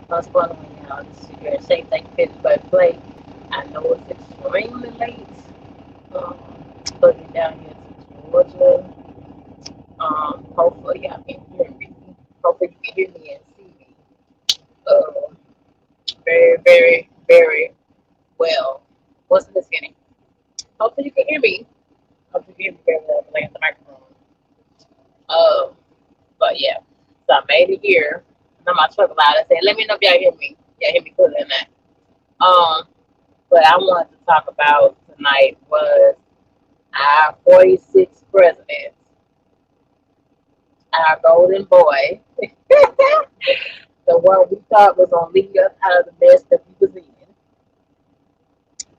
What's going on, y'all? This is your Safe Thank Fit by Play. I know it's extremely late. Looking down here to Georgia. Hopefully y'all can hear me. Hopefully you can hear me and see me. Very, very, very well. What's this getting? Hopefully you can hear me. Hopefully you can hear me very well. Like the microphone. But yeah. So I made it here. I'm my truck loud. I said, let me know if y'all hear me. Y'all hear me clearer than that. But I wanted to talk about tonight was our 46th president, our golden boy, the one we thought was gonna lead us out of the mess that we was in.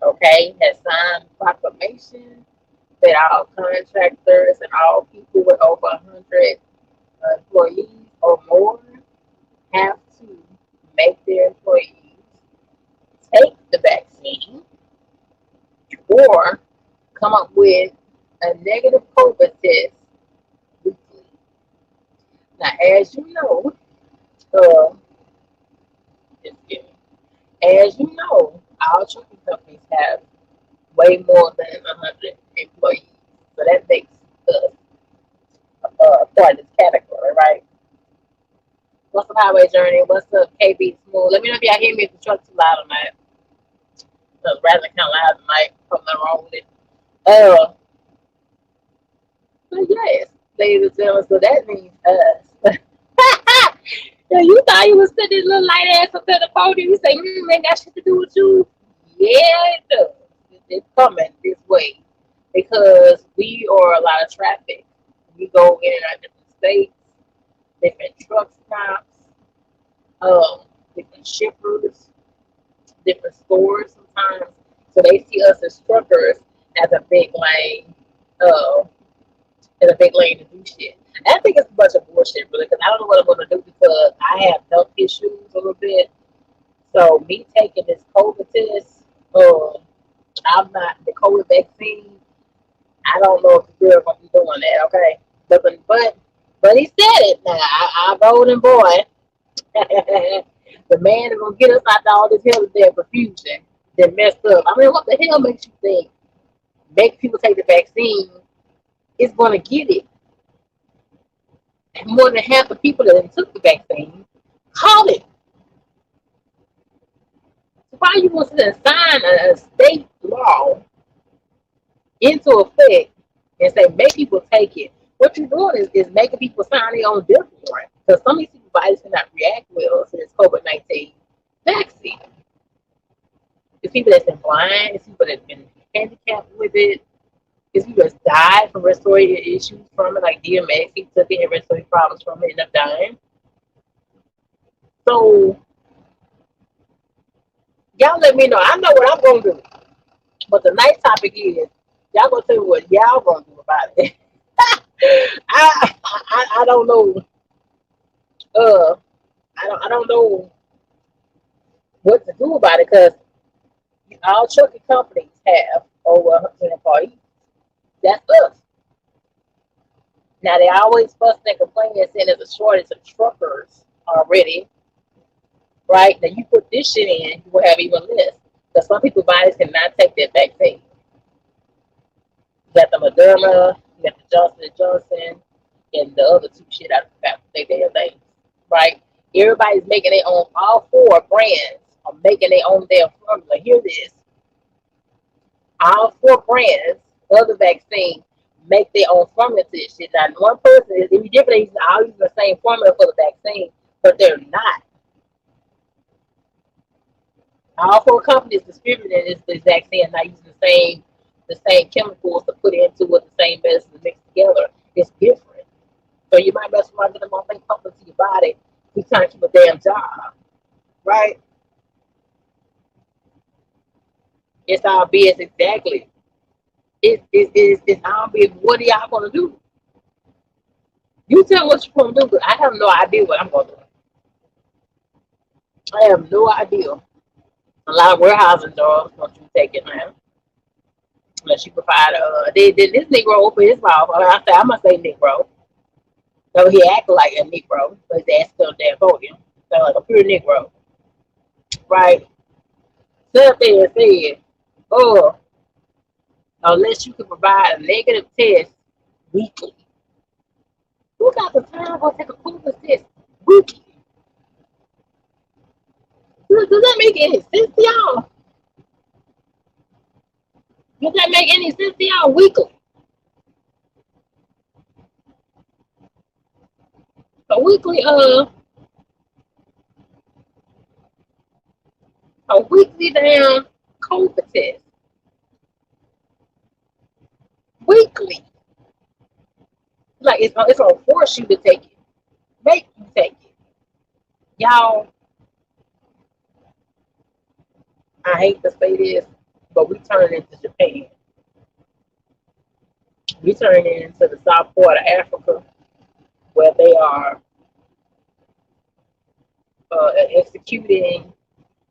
Okay, has signed proclamation that all contractors and all people with over 100 employees or more have to make their employees take the vaccine or come up with a negative COVID test weekly. Now, as you know, uh, as you know, our trucking companies have way more than 100 employees, so that makes us part of this category, right? What's up, Highway Journey? What's up, KB Smooth? Let me know if y'all hear me if the truck's too loud or not. Rather kind of loud tonight, something wrong with it. But yes, ladies and gentlemen, so that means us. Yeah, you thought you was sitting this little light ass up at the podium. You say, ain't got shit to do with you. Yeah, it does. It's coming this way because we are a lot of traffic. We go in our different states, different truck stops, different shippers, different stores sometimes. So they see us as truckers as a big lane, to do shit. And I think it's a bunch of bullshit, really, because I don't know what I'm going to do because I have health issues a little bit. So me taking this COVID test, I'm not the COVID vaccine. I don't know if the girl gonna be doing that. Okay, but he said it now. Our golden boy, the man is gonna get us out of all this hell there confusion that messed up. I mean, what the hell makes you think make people take the vaccine is gonna get it? More than half the people that took the vaccine caught it. So why you want to sign a state law into effect and say make people take it? What you're doing is making people sign their own death warrant because some of these people cannot react well to this COVID-19 vaccine. It's people that's been blind, it's people that's been handicapped with it, it's people that's died from respiratory issues from it, like DMX, he took it and respiratory problems from it, ended up dying. So y'all let me know. I know what I'm gonna do. But the nice topic is y'all gonna tell me what y'all gonna do about it. I don't know. I don't know what to do about it because All trucking companies have over 100 employees. That's us. Now they always fuss and complain and saying there's a shortage of truckers already, right? Now you put this shit in, you will have even less. Because some people bodies cannot take that vaccine. You got the Moderna, you got the Johnson and Johnson, and the other two shit I forgot to say their names, right? Everybody's making their own. All four brands are making their own damn formula. Hear this: all four brands of the vaccine make their own formula to this shit. Now, one person is any different. They all using the same formula for the vaccine, but they're not. All four companies distributing this vaccine are not using the same chemicals to put into with the same medicine mixed together. It's different. So you might mess around with them on things pumping to your body. You trying to keep a damn job, right? It's all BS exactly. It's all BS. What are y'all gonna do? You tell me what you're gonna do, but I have no idea what I'm gonna do. I have no idea. A lot of warehousing jobs don't you take it, man. Unless you provide this Negro open his mouth. I'm gonna say Negro. So he acted like a Negro, but his ass still damn podium. So like a pure Negro. Right? Sit there and said, oh, unless you can provide a negative test weekly. Who got the time to take a COVID test weekly? Does that make any sense to y'all? Does that make any sense to y'all weekly? A weekly damn COVID test. Weekly. Like it's gonna force you to take it. Make you take it. Y'all, I hate to say this, but we turn into Japan. We turn into the south part of Africa where they are executing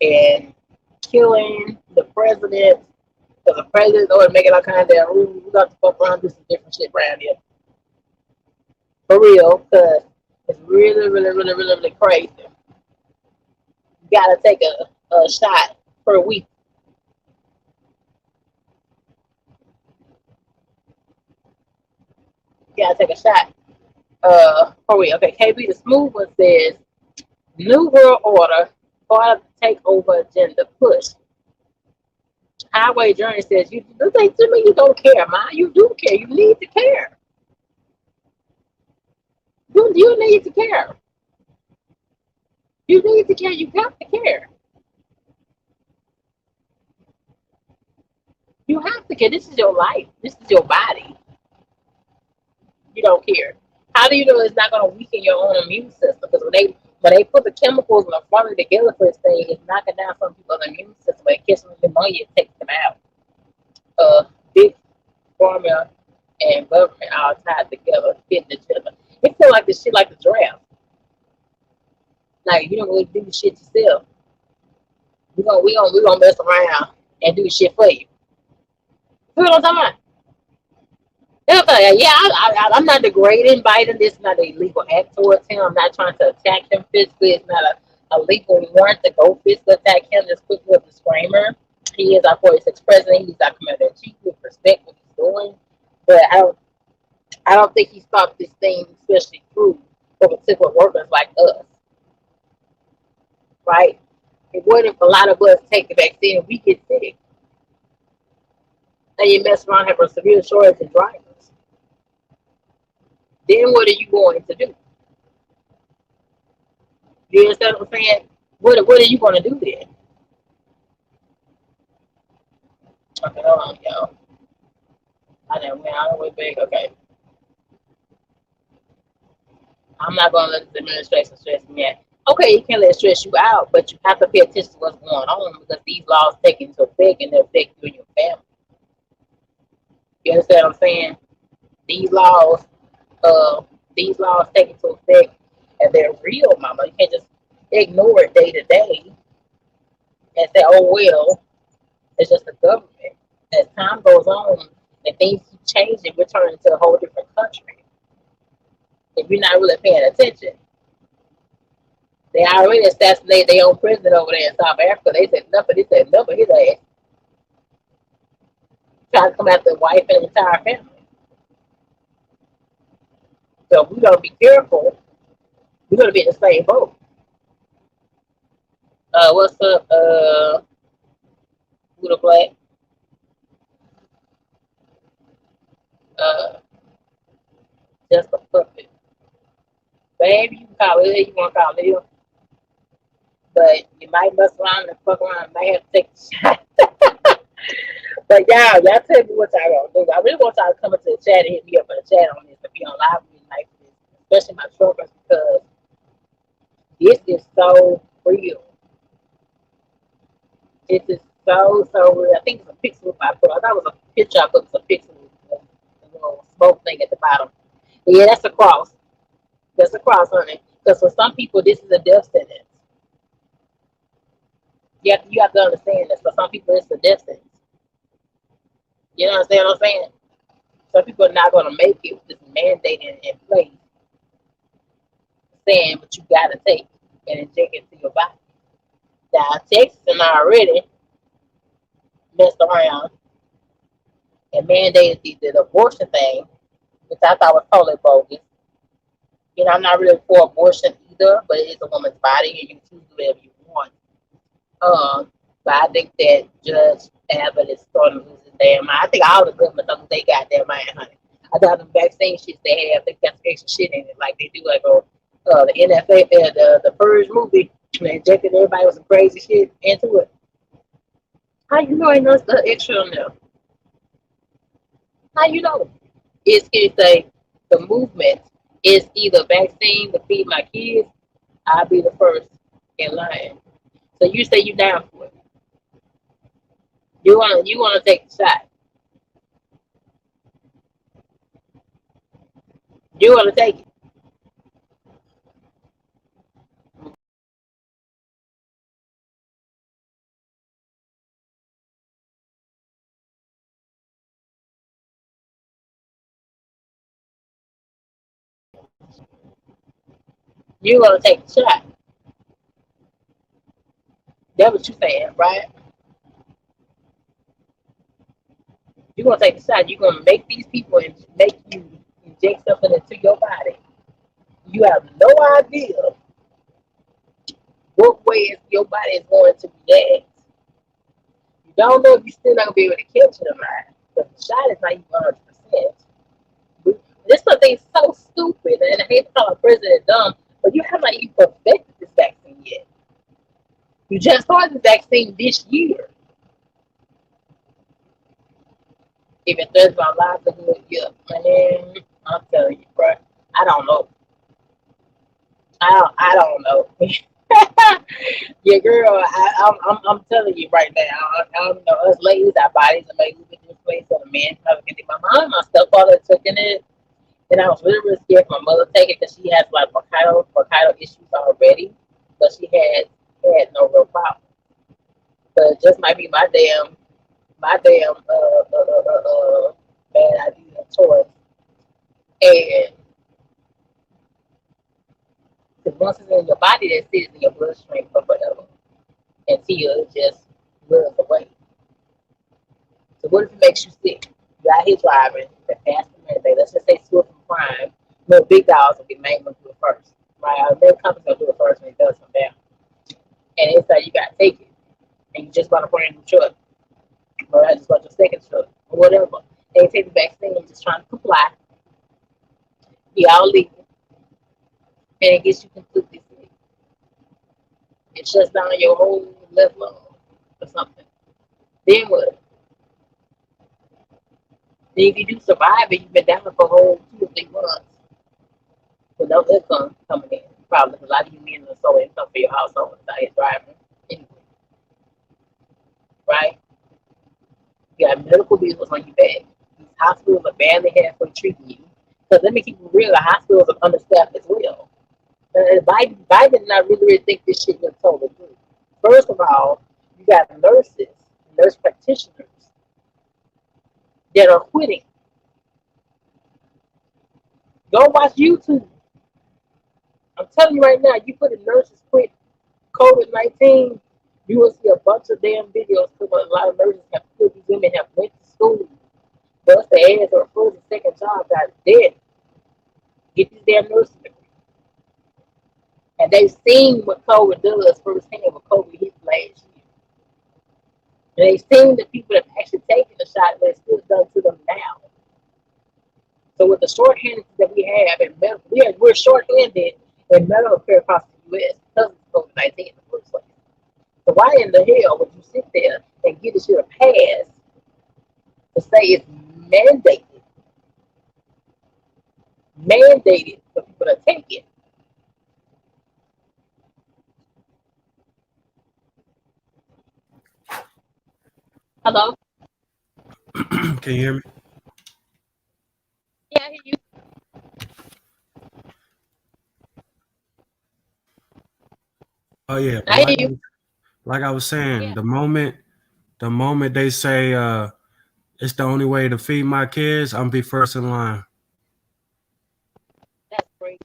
and killing the president. Because the president always making all kinds of rules. We got to fuck around and do some different shit around here. For real, because it's really, really, really, really, really crazy. You gotta take a shot per week. You gotta take a shot per week. Okay, KB the Smooth One says, New World Order, part of the takeover agenda push. Highway Journey says, you think to me you don't care, man. You do care. You need to care. You need to care. You need to care. You got to care. You have to care. This is your life. This is your body. You don't care. How do you know it's not going to weaken your own immune system? Because when they put the chemicals and the formula together for this thing, it's knocking down some people's immune system. When it gets them pneumonia, it takes them out. Big formula and government all tied together, fitting each other. It feels like this shit like the draft. Like you don't really do the shit yourself. We gonna mess around and do the shit for you. You know what I'm talking about? Yeah, I'm not degrading Biden. This is not a legal act towards him. I'm not trying to attack him physically. It's not a legal warrant to go physically attack him. Just quickly a disclaimer. He is our 46th president. He's our commander in chief. We respect what he's doing. But I don't think he stopped this thing, especially through for particular workers like us. Right? It wouldn't if a lot of us take the vaccine and we get sick. And you mess around and have a severe shortage in drivers. Then what are you going to do? You understand what I'm saying? What are you going to do then? Okay, hold on, y'all. I didn't went all the way back. Okay. I'm not going to let this administration stress me out. Okay, you can't let it stress you out, but you have to pay attention to what's going on because these laws take into effect and they affect you and your family. You understand what I'm saying? These laws take into effect and they're real, mama. You can't just ignore it day to day and say, oh well, time goes on and things keep changing, we're turning into a whole different country. If you're not really paying attention, they already assassinated their own president over there in South Africa. They said nothing. They said nothing. His ass trying to come after the wife and the entire family. So we gotta be careful. We're gonna be in the same boat. What's up, Buddha Black? Uh, just a puppet. Baby, you can call it you want to call it, but you might mess around and fuck around. Might have to take a shot. But y'all tell me what y'all gonna do. I really want y'all to come into the chat and hit me up in the chat on this and be on live with me tonight for this, especially my truckers, because this is so real. This is so real. I think it's a pixel I put. I thought it was a picture I put. It's a pixel, a little smoke thing at the bottom. But yeah, that's a cross. That's a cross, honey. Because for some people, this is a death sentence. You have to understand this. For some people, it's a death sentence. You understand what I'm saying? Some people are not going to make it with this mandate in place, saying what you got to take and inject it into your body. Now, Texas and I already messed around and mandated the abortion thing, which I thought was totally bogus. You know, I'm not really for abortion either, but it is a woman's body and you can choose whatever you want. But I think that Judge Abbott is starting to lose his damn mind. I think all the government knows they got their mind, honey. I thought the vaccine shit they have, they got some extra shit in it, like they do like the NFL, the Purge movie. They injected everybody with some crazy shit into it. How you know ain't no stuff extra on there? How you know? It's the movement is either vaccine to feed my kids, I'll be the first in line. So you say you down for it. You wanna take the shot. You wanna take it. You wanna take the shot. That's what you saying, right? You gonna take the shot. You gonna make these people and make you inject something into your body. You have no idea what ways your body is going to react. You don't know if you're still not gonna be able to catch it or not. But the shot is not even 100%. This something is so stupid, and I hate to call a president dumb, but you haven't even perfected this vaccine yet. You just started the vaccine this year. If it threatens my livelihood, yeah, man, I'm telling you, bro. I don't know. I don't know. Yeah, girl, I'm telling you right now. I don't know. Us ladies, our bodies are made a different way, so the men probably can take my mom and my stepfather took in it. And I was really scared for my mother to take it because she has like bronchial issues already, but she had no real problem. But it just might be my damn bad idea choice. And because once it's in your body, that sits in your bloodstream for whatever until it just runs away. So what if it makes you sick? You out here driving, the fast mandate. Let's just say swift and prime. No big dogs will be main one do it first. Right? Our big company's gonna do it first when it does come down. And it's like you gotta take it. And you just bought a brand new truck. Or I just bought your second truck. Or whatever. They take the vaccine and just trying to comply. Be all legal. And it gets you completely sick. It shuts down your whole left lung or something. Then what? Then if you do survive it, you've been down for a whole 2 or 3 months with no income coming in. Probably because a lot of you men are so income for your household without your driving. Anyway, right? You got medical bills on your back. These hospitals are badly halfway treating you. Because let me keep it real, the hospitals are understaffed as well. Biden did not really think this shit was totally true. First of all, you got nurses, nurse practitioners that are quitting. Go watch YouTube. I'm telling you right now, you put a nurses quit COVID-19, you will see a bunch of damn videos because a lot of nurses have quit. These women have went to school, bust their ass or first and second job, got dead, get these damn nurses degree. And they've seen what COVID does firsthand with COVID hit last year. And they've seen the people that have actually taken the shot, but it's still done to them now. So with the shorthanded that we have in medical, we're shorthanded in medical care across the U.S. because of COVID-19 in the first place. So why in the hell would you sit there and give this shit a pass to say it's mandated for people to take it? Hello? Can you hear me? Yeah, I hear you. Oh yeah, but I hear you. like I was saying, Yeah, the moment they say it's the only way to feed my kids, I'm be first in line. that's crazy.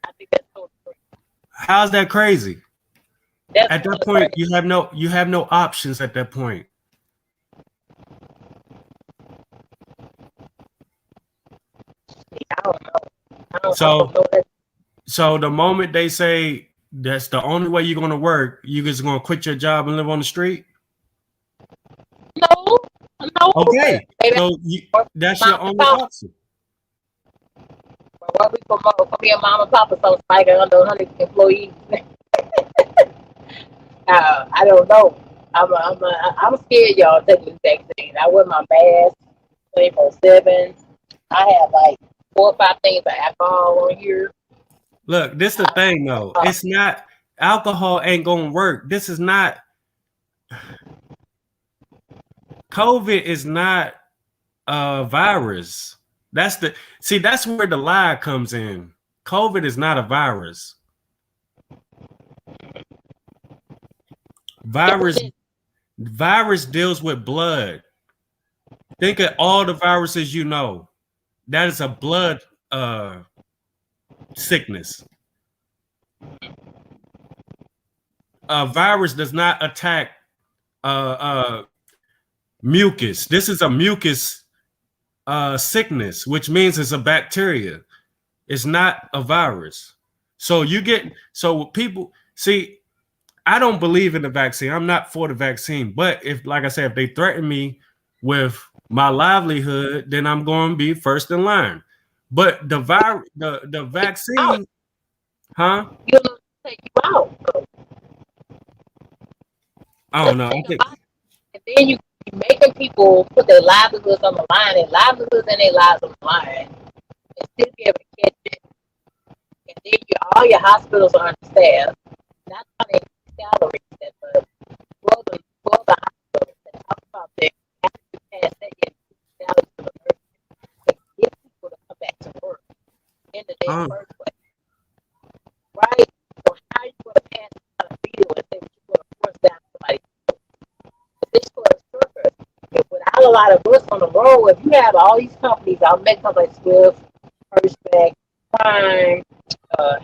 I think that's so crazy. How's that crazy? That's At that kind of point, crazy. you have no options at that point. I don't know. I So don't know that. so the moment they say that's the only way you're gonna work, you just gonna quit your job and live on the street? No, no. Okay. Maybe I So work that's for your mom and only pop. option. Work for me and mom and papa, so it's like under 100 employees. I don't know. I'm scared, y'all, taking this vaccine. I wear my mask 24/7. I have like 4 or 5 things of alcohol on here. Look, this the thing though. Uh, It's not alcohol ain't gonna work. This is not COVID is not a virus. That's where the lie comes in. COVID is not a virus. yes, Virus it is. virus deals with blood. Think of all the viruses you know. That is a blood sickness. A virus does not attack uh, mucus. This is a mucus sickness, which means it's a bacteria. It's not a virus. So people see. I don't believe in the vaccine. I'm not for the vaccine. But if, like I said, if they threaten me with my livelihood, then I'm going to be first in line. But the Out. vaccine, huh? You know, take you out. I don't Just know. I take a think bite. And then you making people put their livelihoods on the line, and livelihoods and their lives on the line, and still be able to catch it. And then all your hospitals are understaffed. Not trying to increase salaries, but for the hospitals that talk about that after you pass that, you increase salaries for the nurses to get people to come back to work in the damn um, first place, right? So how you going to pass out a bill and say that you're going to force down somebody? This for a trucker. Without a lot of us on the road, if you have all these companies, I'll make companies like Swift, Hirschback, Prime,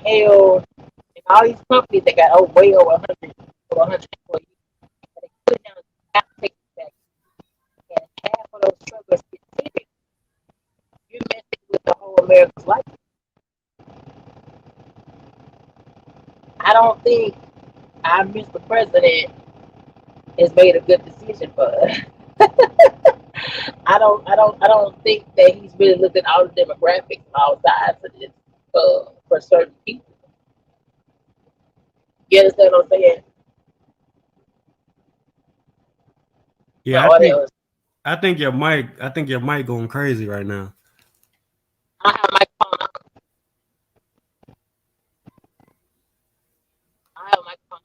Hale, and all these companies that got way over 100 employees. They put down have to take it back. And half of those truckers get tickets. You're messing with the whole America's life. I don't think our Mr. President has made a good decision for us. I don't think that he's really looked at all the demographics and all sides of this for certain people. You understand what I'm saying? My yeah, audio is. I think your mic going crazy right now. I have my phone on. I have my phone on.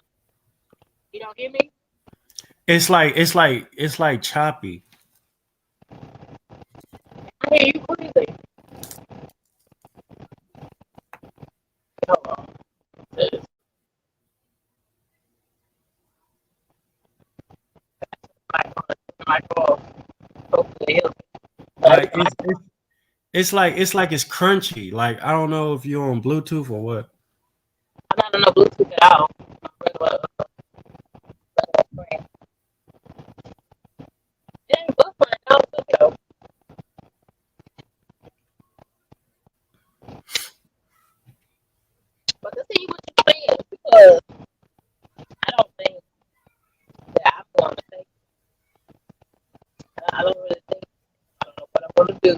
You don't hear me? It's like choppy. I hear you clearly. Hold on. Just my phone. My phone. Hopefully, help. it's crunchy. Like I don't know if you're on Bluetooth or what. I'm not on no Bluetooth at all. Regular, friend. It ain't buffering. I don't think so. But continue what you're saying because I don't think that I'm going to take. I don't really think. I don't know what I'm going to do.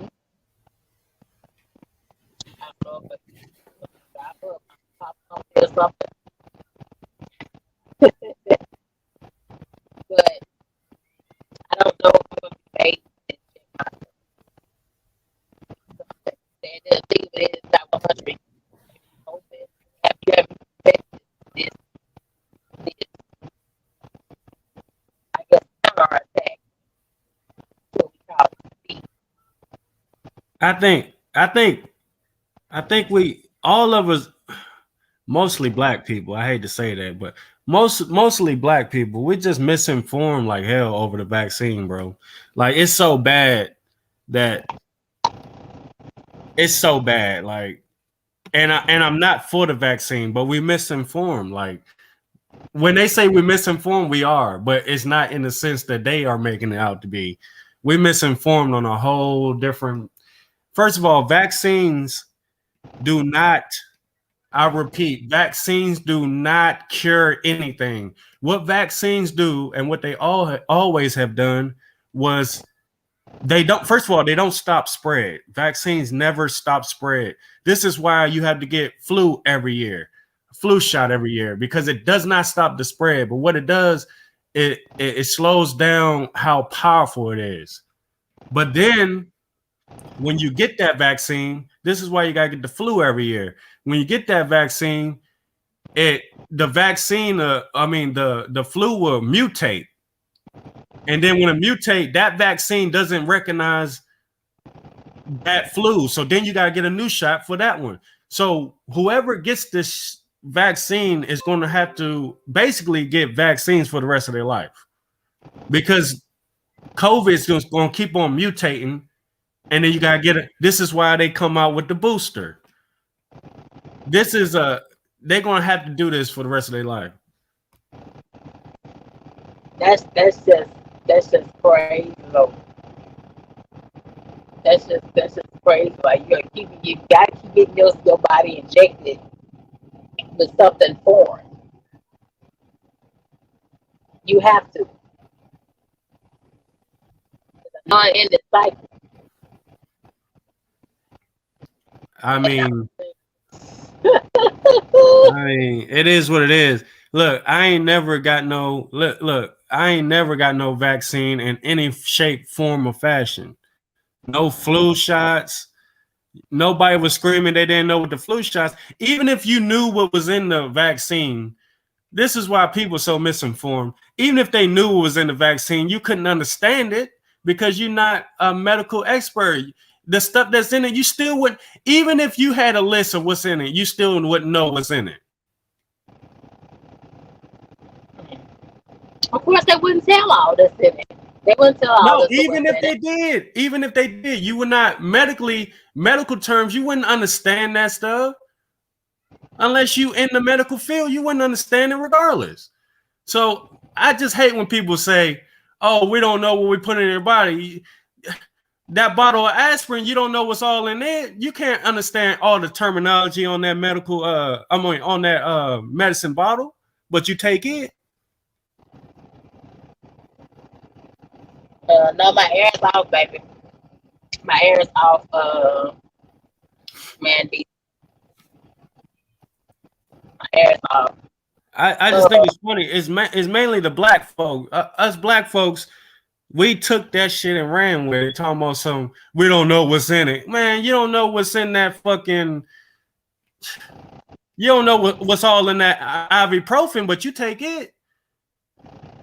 I don't know if it's going to drive up, pop something or something. But I don't know if I'm going to be paid to check myself. The thing of it is that 100. COVID. Have you ever tested this, I guess, counterattack? What we call it. I think we all of us, mostly black people. I hate to say that, but mostly black people, we just misinformed like hell over the vaccine, bro. Like it's so bad that it's so bad. Like, and I'm not for the vaccine, but we misinformed. Like when they say we misinformed, we are, but it's not in the sense that they are making it out to be. We misinformed on a whole different. First of all, vaccines do not, I repeat, vaccines do not cure anything. What vaccines do and what they always have done was they don't, first of all, they don't stop spread. Vaccines never stop spread. This is why you have to get flu every year, flu shot every year, because it does not stop the spread. But what it does, it slows down how powerful it is. But then when you get that vaccine, this is why you gotta get the flu every year. When you get that vaccine, the flu will mutate, and then when it mutate, that vaccine doesn't recognize that flu. So then you gotta get a new shot for that one. So whoever gets this vaccine is going to have to basically get vaccines for the rest of their life because COVID is going to keep on mutating. And then you gotta get it. This is why they come out with the booster. They're gonna have to do this for the rest of their life. That's just crazy. Though. That's just crazy. Like you gotta keep getting your body injected with something foreign. You have to. It's a non-ending cycle. I mean, it is what it is. Look, I ain't never got no vaccine in any shape, form, or fashion. No flu shots. Nobody was screaming they didn't know what the flu shots. Even if you knew what was in the vaccine, this is why people are so misinformed. Even if they knew what was in the vaccine, you couldn't understand it because you're not a medical expert. The stuff that's in it, you still wouldn't, even if you had a list of what's in it, you still wouldn't know what's in it. Of course, they wouldn't tell all this in it. They wouldn't tell all No, this. even if they did, you would not medical terms, you wouldn't understand that stuff. Unless you in the medical field, you wouldn't understand it regardless. So I just hate when people say, oh, we don't know what we put in your body. That bottle of aspirin, you don't know what's all in it. You can't understand all the terminology on that medicine bottle, but you take it. No, my air is off, baby. My air is off, Mandy. My air is off. I just think it's funny. It's mainly the black folk. Us black folks, we took that shit and ran with it. Talking about some, we don't know what's in it. Man, you don't know what's in that fucking. You don't know what's all in that ibuprofen, but you take it.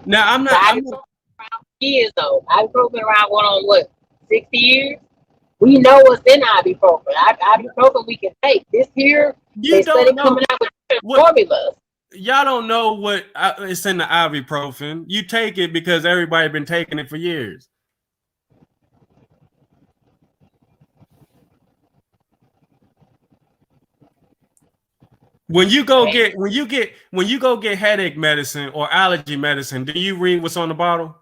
Now I'm not. Around years though. Ibuprofen around going on what 60 years. We know what's in ibuprofen. Ibuprofen we can take. This here, they started coming out with different formulas. Y'all don't know what is in the ibuprofen. You take it because everybody been taking it for years. And when you go get headache medicine or allergy medicine, do you read what's on the bottle?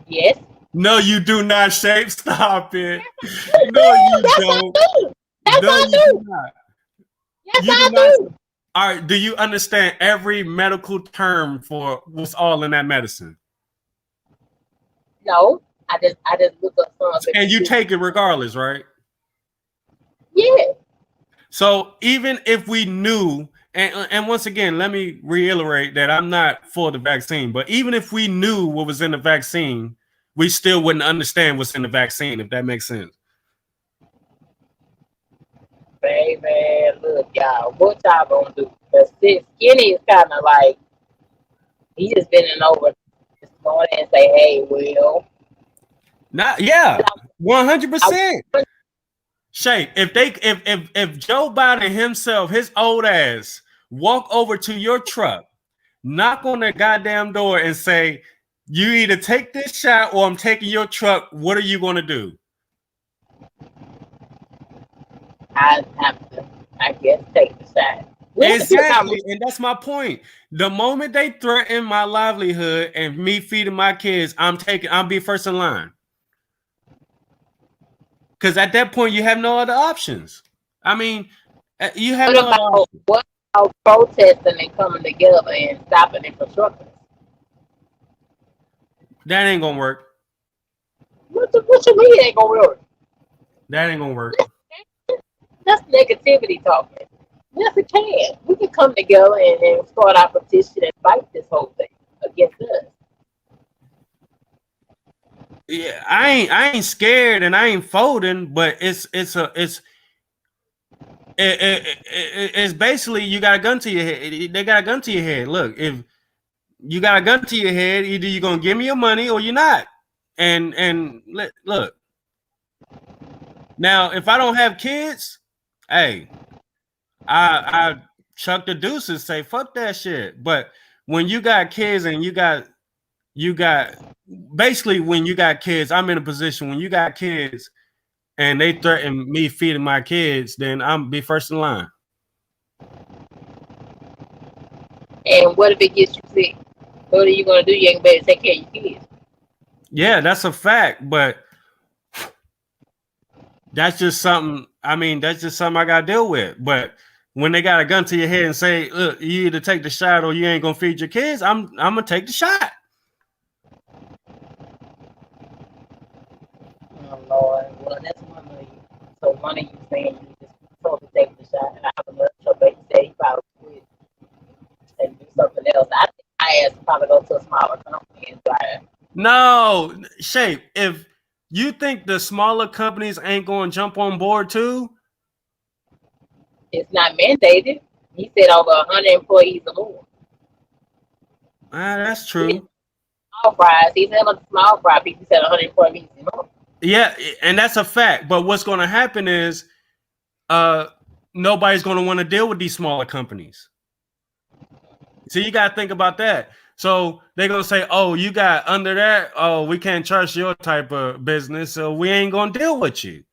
yes, No, you do not, Shape. Stop it. I No, do. you That's I don't. do. That's No, I you do do. not. Yes, You do I not. do. All right. Do you understand every medical term for what's all in that medicine? No, I just look up some of it. And you take it regardless, right? Yeah. So even if we knew, and once again, let me reiterate that I'm not for the vaccine, but even if we knew what was in the vaccine, we still wouldn't understand what's in the vaccine, if that makes sense. Baby, look, y'all, what y'all gonna do? The Skinny is kind of like, he just bending over this morning and say, hey, well, Not yeah, I, 100%. Shay, if Joe Biden himself, his old ass, walk over to your truck, knock on that goddamn door and say, you either take this shot or I'm taking your truck, what are you gonna do? I have to, I guess, take the shot. We have to see what kind of, Exactly, and that's my point. The moment they threaten my livelihood and me feeding my kids, I'll be first in line. Because at that point, you have no other options. I mean, you have no other options. what about protesting and coming together and stopping it for truckers? That ain't gonna work. What you mean ain't gonna work? That ain't gonna work. That's negativity talking. Yes, it can. We can come together and start our petition and fight this whole thing against us. Yeah, I ain't scared and I ain't folding, but it's basically you got a gun to your head. They got a gun to your head. Look, if you got a gun to your head, either you're gonna give me your money or you're not. And look, now if I don't have kids, hey, I chuck the deuces, say fuck that shit. But when you got kids and you got basically when you got kids, I'm in a position when you got kids and they threaten me feeding my kids, then I'm be first in line. And what if it gets you sick? What are you gonna do? You ain't gonna be able to take care of your kids. Yeah, that's a fact, but that's just something. I mean, that's just something I got to deal with. But when they got a gun to your head and say, "Look, you either take the shot or you ain't gonna feed your kids," I'm gonna take the shot. Oh Lord, well that's one of you. So one of you saying you just supposed to take the shot, and I have another somebody say you probably quit and do something else. I think I asked probably go to a smaller company and try. No, Shape. If you think the smaller companies ain't gonna jump on board too, It's not mandated. He said over 100 employees or more. that's He true. small fries. He said about the small fry people. He said 100 employees or more. Yeah, and that's a fact. But what's gonna happen is, uh, nobody's gonna want to deal with these smaller companies. So you got to think about that. So they're gonna say, "Oh, you got under that. Oh, we can't trust your type of business, so we ain't gonna deal with you."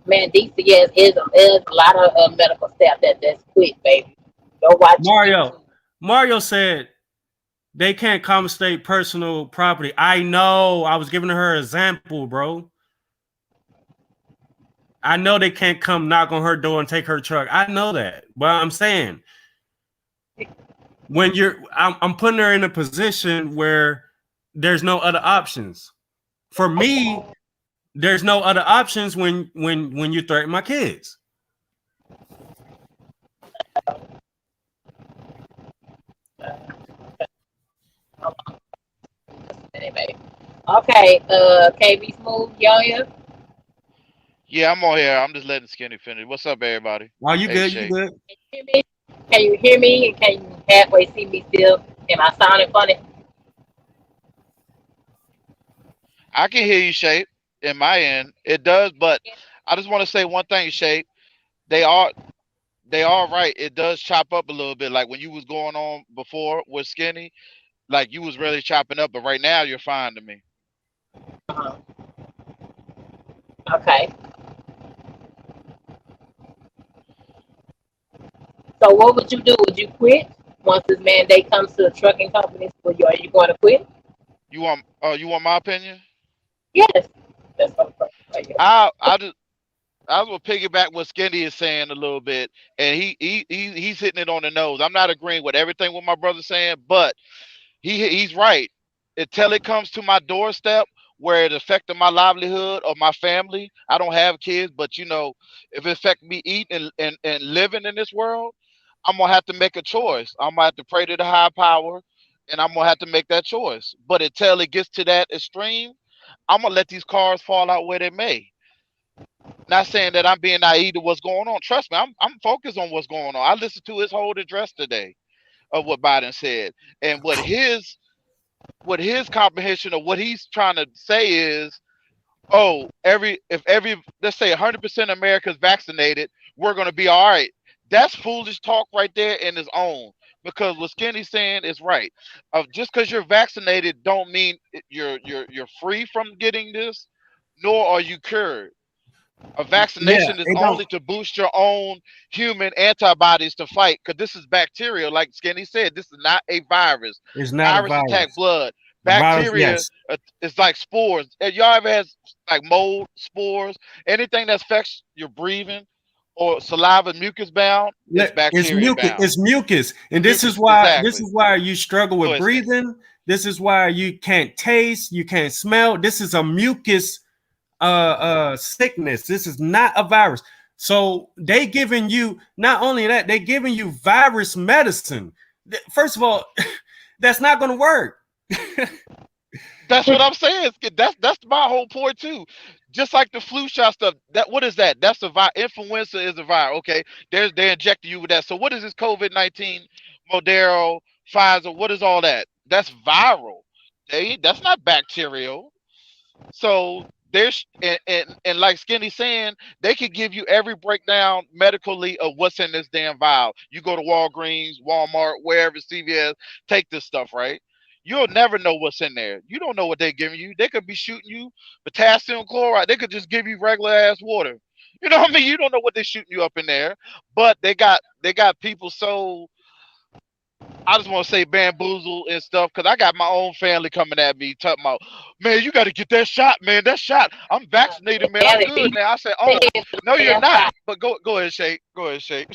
Man, DC is a lot of medical staff that's quit, baby. Go watch Mario, YouTube. Mario said they can't confiscate personal property. I know. I was giving her an example, bro. I know they can't come knock on her door and take her truck. I know that, but I'm saying when I'm putting her in a position where there's no other options. For me, there's no other options when you threaten my kids. Anyway, okay. KB Smooth, yo. Yeah, I'm on here. I'm just letting Skinny finish. What's up, everybody? Oh, you Hey, good? You Shay. good? Hear me? Can you hear me? And can you halfway see me still? Am I sounding funny? I can hear you, Shay. In my end, it does, but I just want to say one thing, Shay. They are they are right. It does chop up a little bit. Like when you was going on before with Skinny, like you was really chopping up, but right now you're fine to me. Uh-huh. Okay. So what would you do? Would you quit once this mandate comes to the trucking companies? Are you going to quit? You want my opinion? Yes. That's what I'm saying. I just I will piggyback what Skinny is saying a little bit, and he's hitting it on the nose. I'm not agreeing with everything what my brother's saying, but he's right. Until it comes to my doorstep where it affected my livelihood or my family, I don't have kids, but you know, if it affect me eating and living in this world, I'm gonna have to make a choice. I'm gonna have to pray to the high power, and I'm gonna have to make that choice. But until it gets to that extreme, I'm gonna let these cars fall out where they may. Not saying that I'm being naive to what's going on. Trust me, I'm focused on what's going on. I listened to his whole address today of what Biden said, and what his comprehension of what he's trying to say is, oh, if every let's say 100% of America is vaccinated, we're going to be all right. That's foolish talk right there in its own. Because what Skinny's saying is right. Just because you're vaccinated, don't mean you're free from getting this, nor are you cured. A Yeah, vaccination is it don't. only to boost your own human antibodies to fight, because this is bacterial, like Skinny said. This is not a virus. It's not a Virus attack virus. blood. A virus, Bacteria yes, is like spores. Y'all ever had like mold, spores, anything that affects your breathing or saliva, mucus bound, is it's bacteria mucus. bound. It's mucus, and this is Mucus, why. This exactly. is why you struggle Go with ahead, Skinny. breathing. This is why you can't taste. You can't smell. This is a mucus sickness. This is not a virus. So they giving you not only that, they giving you virus medicine. First of all, that's not going to work. That's what I'm saying. That's my whole point too. Just like the flu shot stuff. That what is that? That's a virus. Influenza is a virus. Okay, they're injecting you with that. So what is this COVID-19, Modero, Pfizer? What is all that? That's viral. That's not bacterial. So there's and like Skinny saying, they could give you every breakdown medically of what's in this damn vial. You go to Walgreens, Walmart, wherever, CVS, take this stuff, right? You'll never know what's in there. You don't know what they're giving you. They could be shooting you potassium chloride. They could just give you regular ass water. You know what I mean? You don't know what they're shooting you up in there. But they got people so, I just want to say bamboozle and stuff, because I got my own family coming at me talking about, man, you got to get that shot, man. That shot. I'm vaccinated, man. I'm good now. I said, oh, no, you're not. But go ahead, Shake. Go ahead, Shake.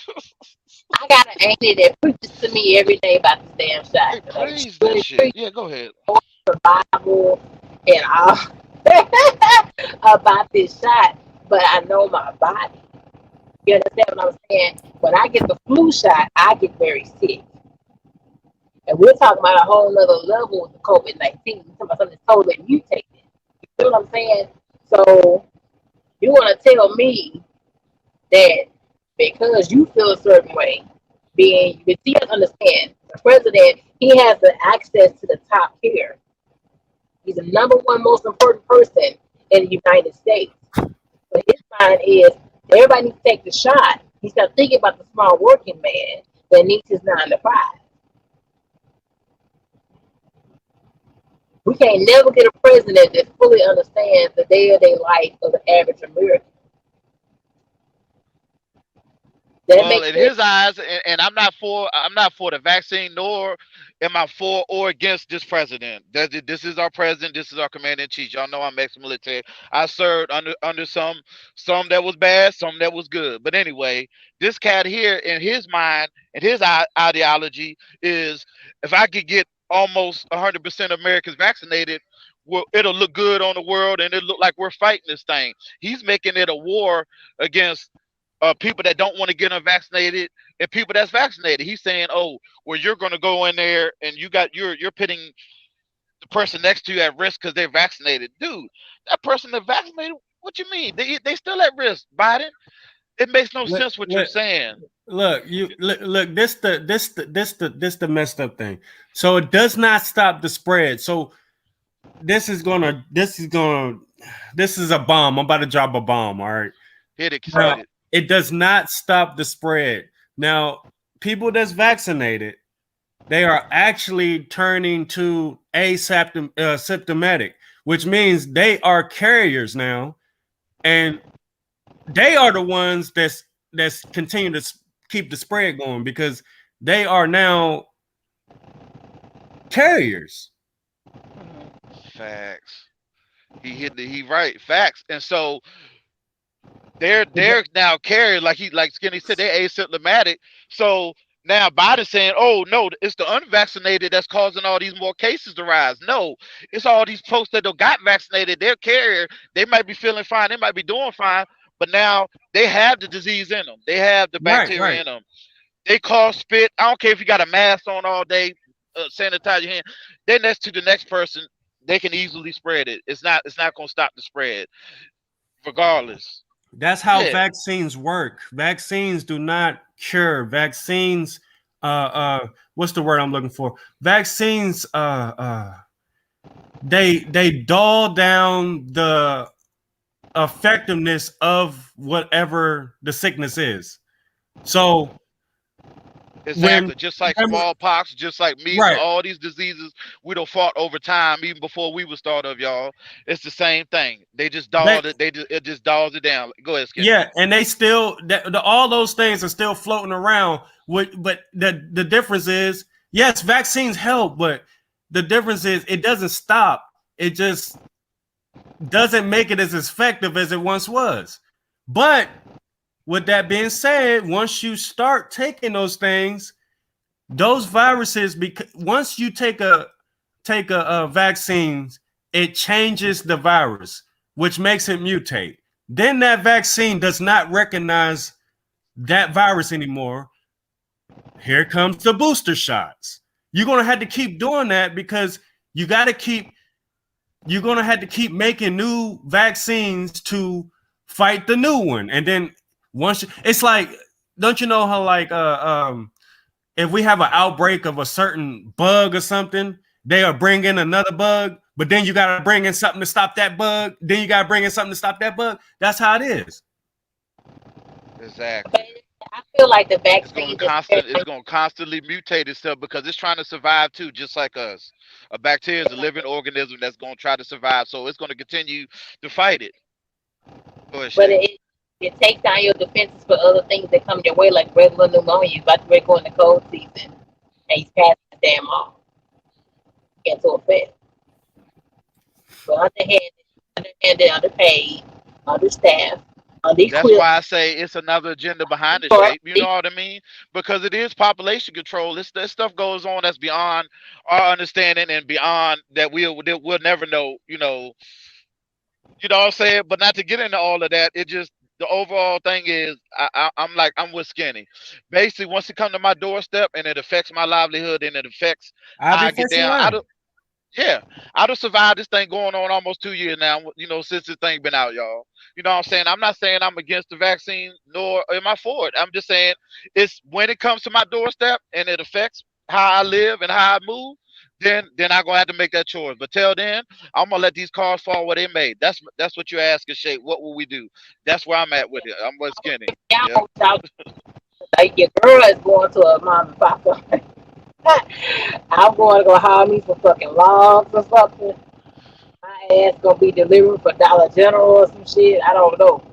I got an auntie that preaches to me every day about this damn Hey, shot. Like, she praise that really shit. preaches Yeah, go ahead. the Bible and all about this shot, but I know my body. You understand what I'm saying? When I get the flu shot, I get very sick. And we're talking about a whole nother level with the COVID-19. We're talking about something totally mutated. You know what I'm saying? So you want to tell me that because you feel a certain way, being you see and understand the president, he has the access to the top care. He's the number one most important person in the United States. But his mind is everybody needs to take the shot. He's not thinking about the small working man that needs his 9 to 5. We can't never get a president that fully understands the day-to-day life of the average American. That Well, makes in sense. his eyes, and I'm not for the vaccine, nor am I for or against this president. This is our president. This is our commander in chief. Y'all know I'm ex-military. I served under some that was bad, some that was good. But anyway, this cat here, in his mind and his ideology is, if I could get almost 100% of Americans vaccinated, well, it'll look good on the world, and it look like we're fighting this thing. He's making it a war against people that don't want to get unvaccinated and people that's vaccinated. He's saying, "Oh, well, you're going to go in there and you're putting the person next to you at risk because they're vaccinated." Dude, that person that's vaccinated, what you mean? They still at risk, Biden. It makes no Look, sense what you're look, saying. look, you look. This the messed up thing. So it does not stop the spread. So this is a bomb. I'm about to drop a bomb. All right. Hit it, Now, hit it. it does not stop the spread. Now, people that's vaccinated, they are actually turning to asymptomatic, which means they are carriers now. and they are the ones that's continue to keep the spread going because they are now carriers. Facts. He right. Facts. And so they're now carried like Skinny said, they're asymptomatic. So now Biden's saying, oh no, it's the unvaccinated that's causing all these more cases to rise. No, it's all these folks that don't got vaccinated, they're carrier, they might be feeling fine, they might be doing fine, but now they have the disease in them, they have the bacteria in them, they cause spit. I don't care if you got a mask on all day, sanitize your hand, then next to the next person, they can easily spread it. It's not gonna stop the spread regardless. That's how Yeah. vaccines work. Vaccines do not cure. Vaccines, what's the word I'm looking for? Vaccines, they dull down the effectiveness of whatever the sickness is. So exactly, just like smallpox, just like measles, right. all these diseases we don't fought over time, even before we was thought of, y'all. It's the same thing. They just dulled it. It just dulls it down. Go ahead, Skinny. Yeah, and they still all those things are still floating around. But the difference is, yes, vaccines help, but the difference is it doesn't stop. It just doesn't make it as effective as it once was. But with that being said, once you start taking those things, those viruses, because once you take a vaccine, it changes the virus, which makes it mutate. Then that vaccine does not recognize that virus anymore. Here comes the booster shots. You're gonna have to keep doing that because you're gonna have to keep making new vaccines to fight the new one. And then it's like, don't you know how like if we have an outbreak of a certain bug or something, they are bringing another bug, but then you got to bring in something to stop that bug. Then you got to bring in something to stop that bug. That's how it is. Exactly. But I feel like the vaccine it's going to constantly mutate itself because it's trying to survive too, just like us. A bacteria is a living organism that's going to try to survive, so it's going to continue to fight it. But it takes down your defenses for other things that come your way, like regular pneumonia. You're about to go into cold season, and he's passing the damn off into effect. So underhanded, underpaid, understaffed, unequipped. That's why I say it's another agenda behind the shape. You know what I mean? Because it is population control. This stuff goes on that's beyond our understanding and beyond that we'll never know. You know what I'm saying? But not to get into all of that. It just, the overall thing is, I'm with Skinny. Basically, once it comes to my doorstep and it affects my livelihood and it affects how I get down, I'd have survived this thing going on almost 2 years now, since this thing been out, y'all. You know what I'm saying? I'm not saying I'm against the vaccine, nor am I for it. I'm just saying it's when it comes to my doorstep and it affects how I live and how I move, then I'm gonna have to make that choice. But till then, I'm gonna let these cars fall where they made. That's what you're asking, Shay. What will we do? That's where I'm at with it. I'm with Skinny. Yeah. Like your girl is going to a mom and pop. I'm going to go haul me some fucking logs or something. My ass gonna be delivering for Dollar General or some shit. I don't know.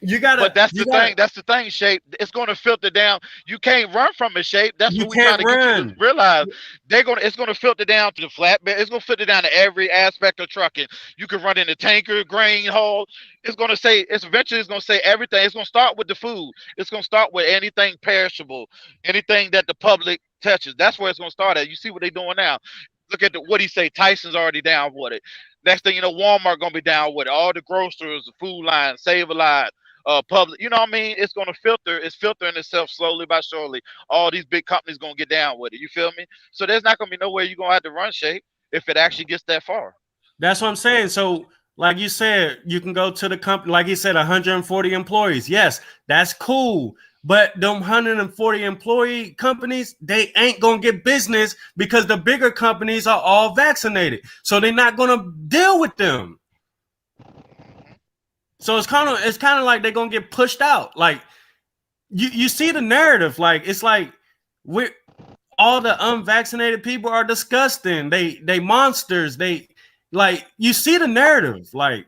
But that's the thing. That's the thing, Shape. It's going to filter down. You can't run from it, Shape. That's what we're trying to get you to realize. It's going to filter down to the flatbed. It's going to filter down to every aspect of trucking. You can run in the tanker, grain haul. It's going to say. Eventually going to say everything. It's going to start with the food. It's going to start with anything perishable, anything that the public touches. That's where it's going to start at. You see what they're doing now. Look at what he say. Tyson's already down with it. Next thing you know, Walmart going to be down with it. All the grocers, the food line, Save-A-Lot. Public, you know what I mean? It's gonna filter. It's filtering itself slowly by surely. All these big companies gonna get down with it. You feel me? So there's not gonna be nowhere you're gonna have to run, Shape, if it actually gets that far. That's what I'm saying. So, like you said, you can go to the company. Like you said, 140 employees. Yes, that's cool. But them 140 employee companies, they ain't gonna get business because the bigger companies are all vaccinated. So they're not gonna deal with them. So it's kind of like they're gonna get pushed out. Like you see the narrative. Like it's like all the unvaccinated people are disgusting. They monsters. They like you see the narrative. Like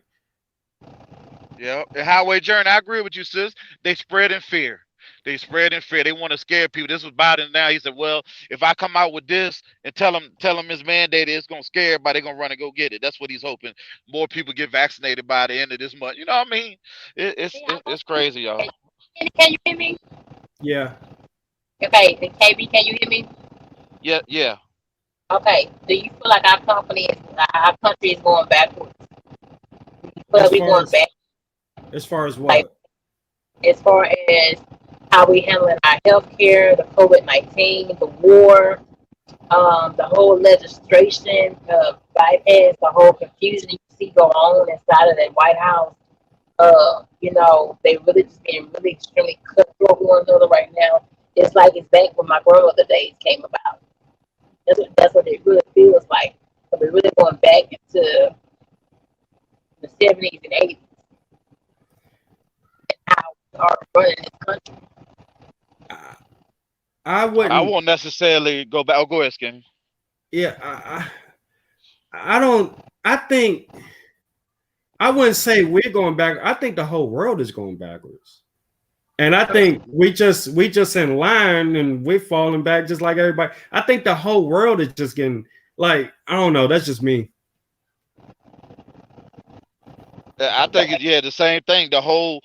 Yeah, the highway journey. I agree with you, sis. They spread in fear. They spread in fear. They want to scare people. This was Biden now. He said, "Well, if I come out with this and tell them it's mandated, it's gonna scare everybody. They're gonna run and go get it." That's what he's hoping. More people get vaccinated by the end of this month. You know what I mean? It, it's Yeah, it, it's crazy, y'all. can you hear me? Yeah, Okay, the KB, can you hear me? Yeah, yeah. Okay. Do you feel like our country is going backwards? Do you feel like as we're far going as back, like what? as far as how we handling our health care, the COVID-19, the war, the whole legislation, bypass, the whole confusion you see go on inside of that White House? They really just being really extremely cutthroat with one another right now. It's like it's back when my grandmother days came about. That's what it really feels like. So we're really going back into the 70s and 80s, how we are running this country. I, I I wouldn't. won't necessarily go back. Oh, go ahead, Skin. Yeah, I don't. I think I wouldn't say we're going back. I think the whole world is going backwards, and I think we just in line and we're falling back just like everybody. I think the whole world is just getting like I don't know. That's just me. I think it's yeah the same thing. The whole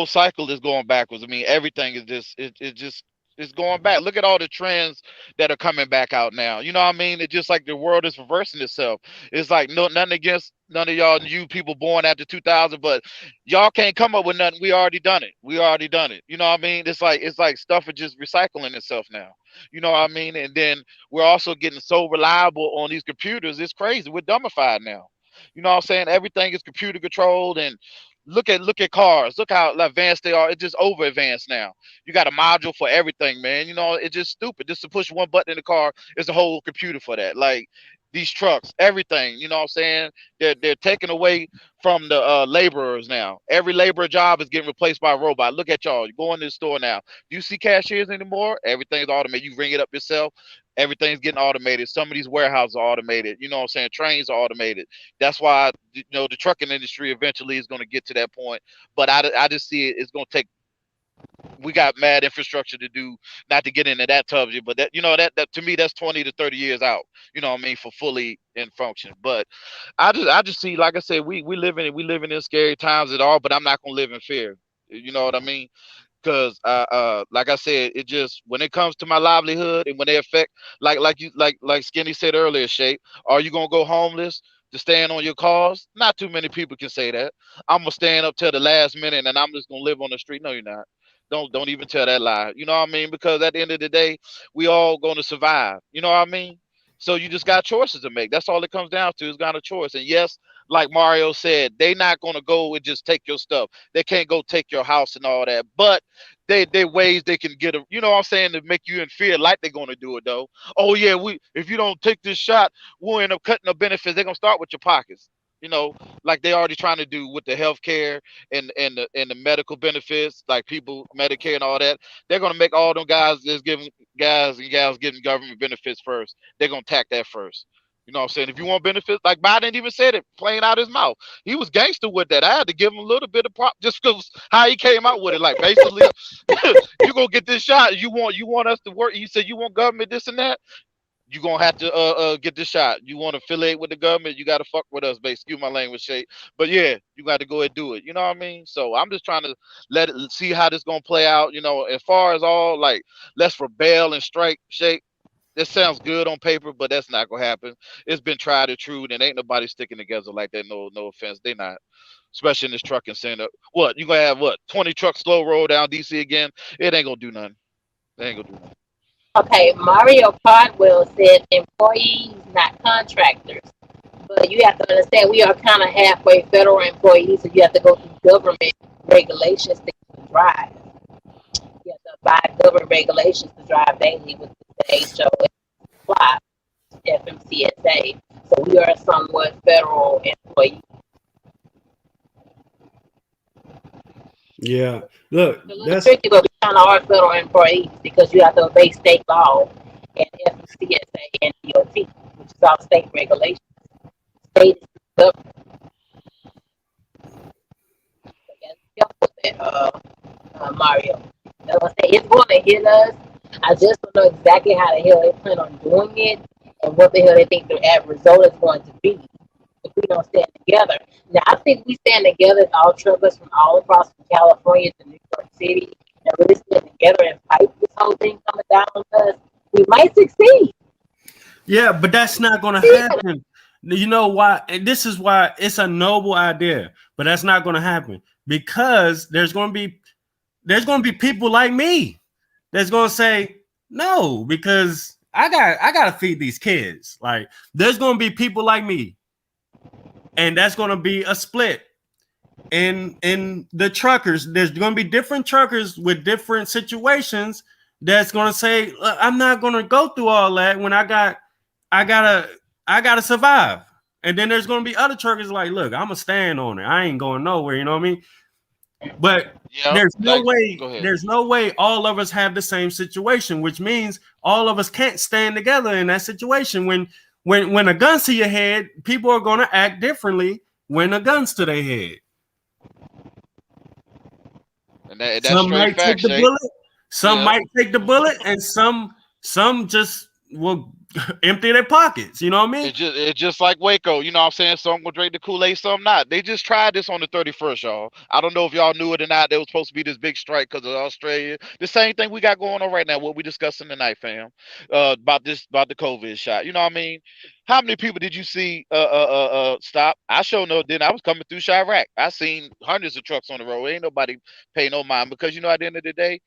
cycle is going backwards. I mean, everything is just it just it's going back. Look at all the trends that are coming back out now. You know what I mean? It's just like the world is reversing itself. It's like no nothing against none of y'all you people born after 2000, but y'all can't come up with nothing. We already done it. We already done it. You know what I mean? It's like stuff is just recycling itself now. You know what I mean? And then we're also getting so reliable on these computers. It's crazy. We're dumbified now. You know what I'm saying? Everything is computer controlled and look at cars. Look how advanced they are. It's just over advanced now. You got a module for everything, man. You know, it's just stupid. Just to push one button in the car is a whole computer for that. Like these trucks, everything, you know what I'm saying? They're taking away from the laborers now. Every laborer job is getting replaced by a robot. Look at y'all. You go in the store now. Do you see cashiers anymore? Everything's automated. You ring it up yourself. Everything's getting automated. Some of these warehouses are automated. You know what I'm saying? Trains are automated. That's why the trucking industry eventually is going to get to that point. But I just see it's going to take. We got mad infrastructure to do. Not to get into that subject, but that to me that's 20 to 30 years out. You know what I mean for fully in function. But I just see like I said we living in scary times at all. But I'm not going to live in fear. You know what I mean? Because like I said, it just when it comes to my livelihood and when they affect like Skinny said earlier, Shape, are you gonna go homeless to stand on your cause? Not too many people can say that. I'm gonna stand up till the last minute and I'm just gonna live on the street. No, you're not. Don't even tell that lie. You know what I mean? Because at the end of the day, we all gonna survive. You know what I mean? So you just got choices to make. That's all it comes down to is got a choice. And yes, like Mario said, they not gonna go and just take your stuff. They can't go take your house and all that. But they ways they can get a you know what I'm saying to make you in fear like they're gonna do it though. Oh yeah, we if you don't take this shot, we'll end up cutting the benefits. They're gonna start with your pockets. You know, like they already trying to do with the health care and the medical benefits, like people Medicare and all that. They're gonna make all them guys that's giving guys and gals getting government benefits first. They're gonna tack that first. You know what I'm saying? If you want benefits, like Biden even said it plain out his mouth. He was gangster with that. I had to give him a little bit of prop just because how he came out with it. Like basically, you gonna get this shot. You want us to work. He said you want government this and that. You gonna have to get this shot. You want to affiliate with the government, you gotta fuck with us, basically. Excuse my language, shake. But yeah, you got to go ahead and do it. You know what I mean? So I'm just trying to let it see how this gonna play out. You know, as far as all like let's rebel and strike, shake. That sounds good on paper, but that's not gonna happen. It's been tried and true, and ain't nobody sticking together like that. No offense, they not. Especially in this trucking center. What you gonna have? What 20 trucks slow roll down DC again? It ain't gonna do nothing. It ain't gonna do nothing. Okay, Mario Cardwell said employees, not contractors. But you have to understand, we are kind of halfway federal employees, so you have to go through government regulations to drive. You have to abide government regulations to drive daily with the HOA, FMCSA. So we are somewhat federal employees. Yeah, look, It's a little that's tricky, but we kind of are federal employees because you have to obey state law and FMCSA and DOT, which is all state regulations. State government. So you get us. I just don't know exactly how the hell they plan on doing it and what the hell they think the end result is going to be if we don't stand together. Now, I think we stand together as all truckers from all across from California to New York City and really stand together and fight this whole thing coming down on us. We might succeed. Yeah, but that's not going to happen. You know why? And this is why it's a noble idea, but that's not going to happen because there's going to be people like me that's going to say no because I got to feed these kids. Like there's going to be people like me, and that's going to be a split in the truckers. There's going to be different truckers with different situations that's going to say I'm not going to go through all that when I gotta survive. And then there's gonna be other truckers like, look, I'm gonna stand on it. I ain't going nowhere, you know what I mean? But there's no way all of us have the same situation, which means all of us can't stand together in that situation. When a gun's to your head, people are gonna act differently when a gun's to their head. And that's some straight might facts, take the Shay. bullet, some might take the bullet, and some just will empty their pockets, you know what I mean? It's just like Waco, you know what I'm saying? Some will drink the Kool-Aid, some not. They just tried this on the 31st, y'all. I don't know if y'all knew it or not. There was supposed to be this big strike because of Australia. The same thing we got going on right now, what we discussing tonight, fam. About the COVID shot. You know what I mean? How many people did you see stop? I sure know then I was coming through Chirac. I seen hundreds of trucks on the road. Ain't nobody pay no mind because you know at the end of the day,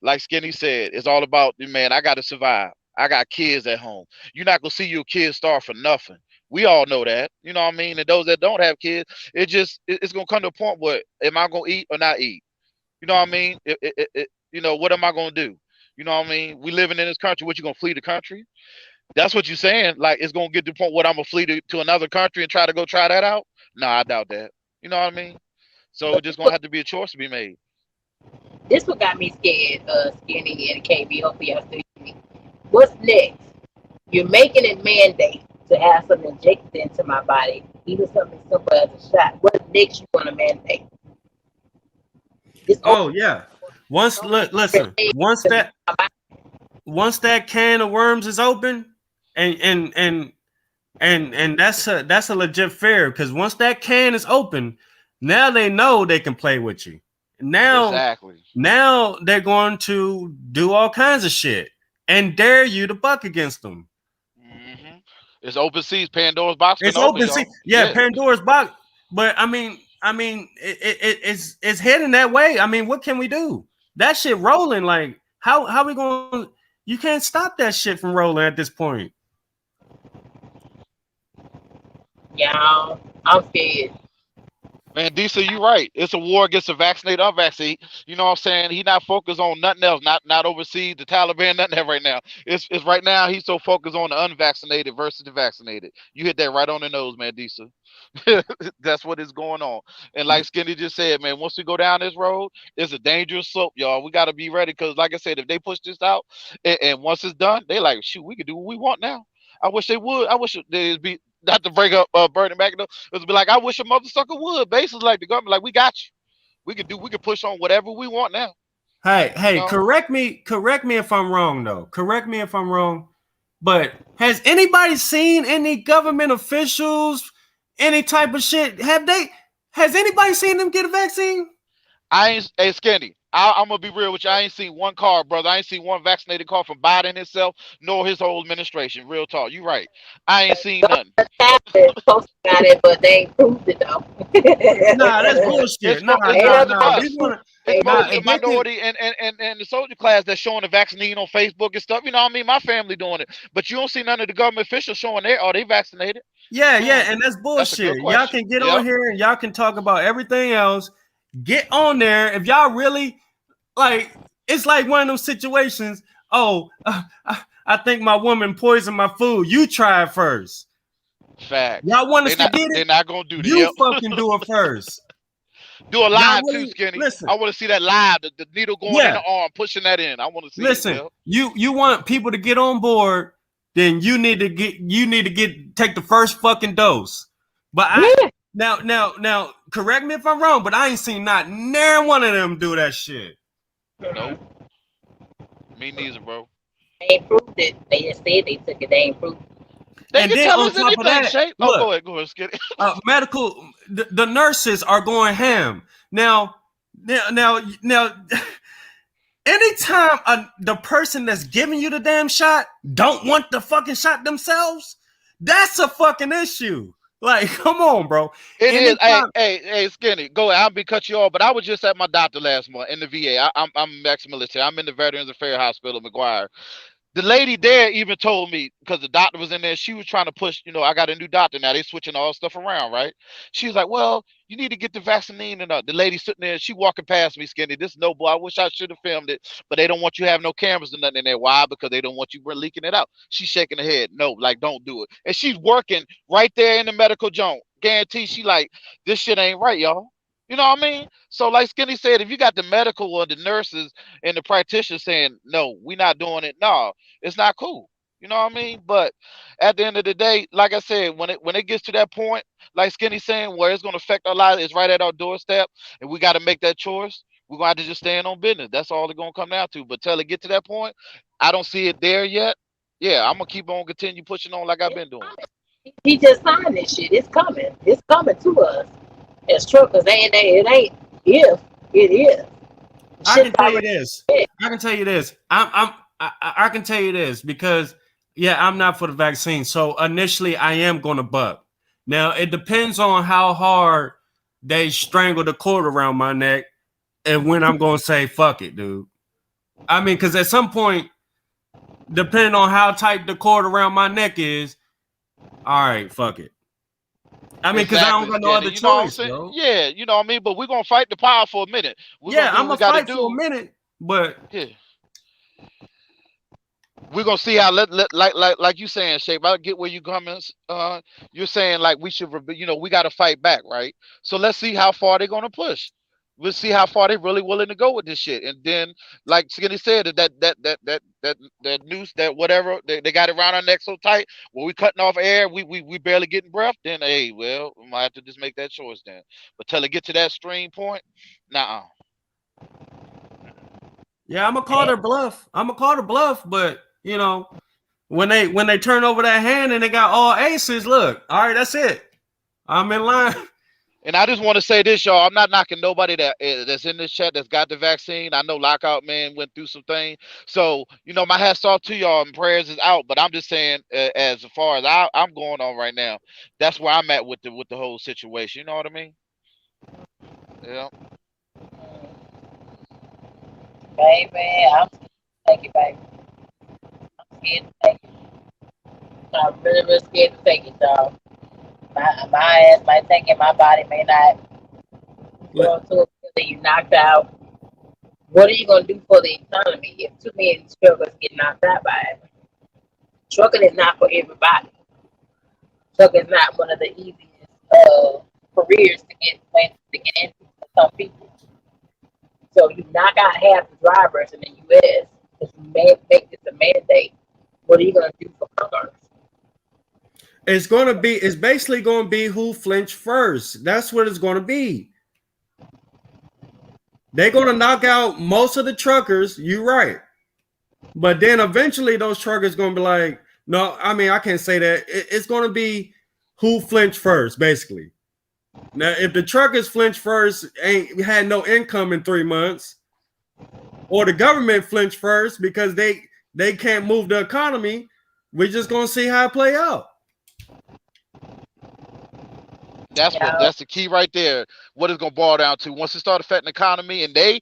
like Skinny said, it's all about man, I gotta survive. I got kids at home. You're not gonna see your kids starve for nothing. We all know that. You know what I mean? And those that don't have kids, it's gonna come to a point where am I gonna eat or not eat? You know what I mean? You know, what am I gonna do? You know what I mean? We living in this country, what you gonna flee the country? That's what you're saying. Like it's gonna get to the point where I'm gonna flee to another country and try to go try that out? No, I doubt that. You know what I mean? So it's just gonna have to be a choice to be made. This what got me scared, Skinny and KB. Hopefully y'all still hear me. What's next? You're making it mandate to have something injected into my body, even something simple as a shot. What's next you want to mandate? Yeah. Once that can of worms is open, and that's a legit fear because once that can is open, now they know they can play with you. Now they're going to do all kinds of shit and dare you to buck against them. Mm-hmm. It's open seas. Pandora's box. It's open seas. Yeah, Pandora's box. But I mean, it's heading that way. I mean, what can we do? That shit rolling. Like, how we going? You can't stop that shit from rolling at this point. Yeah, I'm scared. Man, DC, you right. It's a war against the vaccinated, unvaccinated. You know what I'm saying? He not focused on nothing else, not overseas, the Taliban, nothing right now. It's right now he's so focused on the unvaccinated versus the vaccinated. You hit that right on the nose, man, DC. That's what is going on. And like Skinny just said, man, once we go down this road, it's a dangerous slope, y'all. We got to be ready because, like I said, if they push this out and once it's done, they like, shoot, we can do what we want now. I wish they would. I wish they'd be. Not to break up Bernie Mac, though. It would be like, I wish a mother sucker would. Basically, like the government, like we got you. We can push on whatever we want now. Hey, you know? correct me if I'm wrong, though. Correct me if I'm wrong. But has anybody seen any government officials, any type of shit? Has anybody seen them get a vaccine? Hey, Skinny, I'm gonna be real with you. I ain't seen one car, brother. I ain't seen one vaccinated car from Biden himself, nor his whole administration. Real talk, you right. I ain't seen nothing. Post about it, but they ain't proved it though. Nah, that's bullshit. It's mostly the minority and the soldier class that's showing the vaccine on Facebook and stuff. You know what I mean? My family doing it, but you don't see none of the government officials showing are they vaccinated? Yeah, and that's bullshit. Y'all can get on here and y'all can talk about everything else. Get on there if y'all really like. It's like one of those situations. Oh, I think my woman poisoned my food. You try it first. Fact. Y'all want us to get it? They're not gonna do that. You fucking do it first. Do a live too, Skinny. Listen, I want to see that live. The needle going in the arm, pushing that in. I want to see. Listen, you want people to get on board. Then you need to take the first fucking dose. But Now, correct me if I'm wrong, but I ain't seen not near one of them do that shit. Nope. Me neither, bro. They ain't proved it. They just said they took it. They ain't proved it. They And can then tell on us top of anything, that, Shape. Oh, look, go ahead, Skitty. medical, the nurses are going ham. Now, anytime the person that's giving you the damn shot don't want the fucking shot themselves, that's a fucking issue. Like, come on, bro. It is. Anytime, Hey, Skinny. Go ahead. I'll be cut you off, but I was just at my doctor last month in the VA. I'm ex-military. I'm in the Veterans Affairs Hospital, McGuire. The lady there even told me, because the doctor was in there, she was trying to push, I got a new doctor now. They switching all stuff around, right? She was like, well, you need to get the vaccine. And the lady sitting there, she walking past me, Skinny. This no boy. I wish I should have filmed it, but they don't want you to have no cameras or nothing in there. Why? Because they don't want you leaking it out. She's shaking her head. No, like, don't do it. And she's working right there in the medical zone. Guarantee she like, this shit ain't right, y'all. You know what I mean? So like Skinny said, if you got the medical or the nurses and the practitioners saying, no, we're not doing it, no, it's not cool. You know what I mean? But at the end of the day, like I said, when it gets to that point, like Skinny saying, where it's gonna affect our lives, it's right at our doorstep, and we gotta make that choice. We're gonna have to just stand on business. That's all it's gonna come down to. But till it get to that point, I don't see it there yet. Yeah, I'm gonna keep on continue pushing on like I've been doing. He just signed this shit. It's coming. It's coming to us. As truckers, it ain't if it is. I can tell you this. I can tell you this. I can tell you this because I'm not for the vaccine. So initially I am gonna buck. Now it depends on how hard they strangle the cord around my neck and when I'm gonna say fuck it, dude. I mean, because at some point, depending on how tight the cord around my neck is, all right, fuck it. I mean, because I don't got no other choice, bro. Yeah, you know what I mean? But we're going to fight the power for a minute. We're going to do I'm what we going to got to fight for a do. minute, but... Yeah. We're going to see how, like you saying, Shape, I get where you coming. You're saying, like, we should, we got to fight back, right? So let's see how far they're going to push. We'll see how far they're really willing to go with this shit. And then, like Skinny said, that noose, that whatever, they got it around our neck so tight, when we cutting off air, we barely getting breath, then, hey, well, we might have to just make that choice then. But till it get to that stream point, nah. Yeah, I'm going to call their bluff. But, when they turn over that hand and they got all aces, look, all right, that's it. I'm in line. And I just want to say this, y'all. I'm not knocking nobody that's in this chat that's got the vaccine. I know Lockout Man went through some things. So, my hat's off to y'all and prayers is out. But I'm just saying, as far as I'm going on right now, that's where I'm at with the whole situation. You know what I mean? Yeah. Baby, I'm scared to take it, baby. I'm scared to take it. I'm really, really scared to take it, dog. My ass might take it, my body may not go into it until you knocked out. What are you going to do for the economy if too many strugglers get knocked out by it? Trucking is not for everybody. Trucking is not one of the easiest careers to get into for some people. So you knock out half the drivers in the U.S. if you make this a mandate. What are you going to do for Congress? It's basically going to be who flinched first. That's what it's going to be. They're going to knock out most of the truckers. You're right. But then eventually those truckers going to be like, no, I mean, I can't say that. It's going to be who flinched first, basically. Now, if the truckers flinched first, had no income in 3 months, or the government flinched first because they can't move the economy, we're just going to see how it play out. That's the key right there. What it's gonna boil down to once it start affecting the economy, and they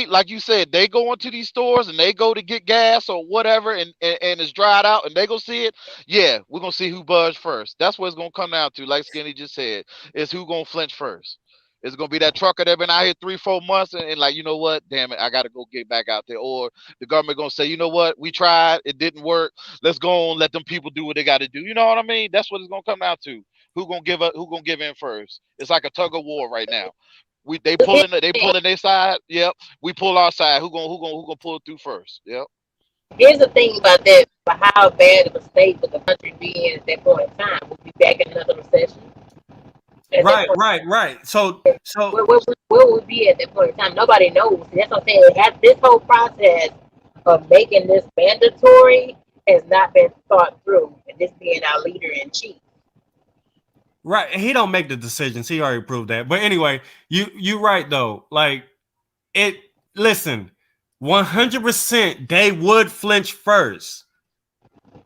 like you said, they go into these stores and they go to get gas or whatever, and it's dried out, and they go see it. Yeah, we're gonna see who budge first. That's what it's gonna come down to. Like Skinny just said, is who gonna flinch first. It's gonna be that trucker that been out here 3-4 months and like, you know what, damn it, I gotta go get back out there. Or the government gonna say, you know what, we tried, it didn't work. Let's go on, let them people do what they gotta do. You know what I mean? That's what it's gonna come down to. Who gonna give in first? It's like a tug of war right now. They pulling their side. Yep. We pull our side. Who gonna pull it through first? Yep. Here's the thing about that. For how bad of a state would the country be in at that point in time? We'll be back in another recession. Right. So where would we be at that point in time? Nobody knows. That's what I'm saying. This whole process of making this mandatory has not been thought through, and this being our leader in chief. Right. He don't make the decisions. He already proved that. But anyway, you right though. Like it listen, 100% they would flinch first.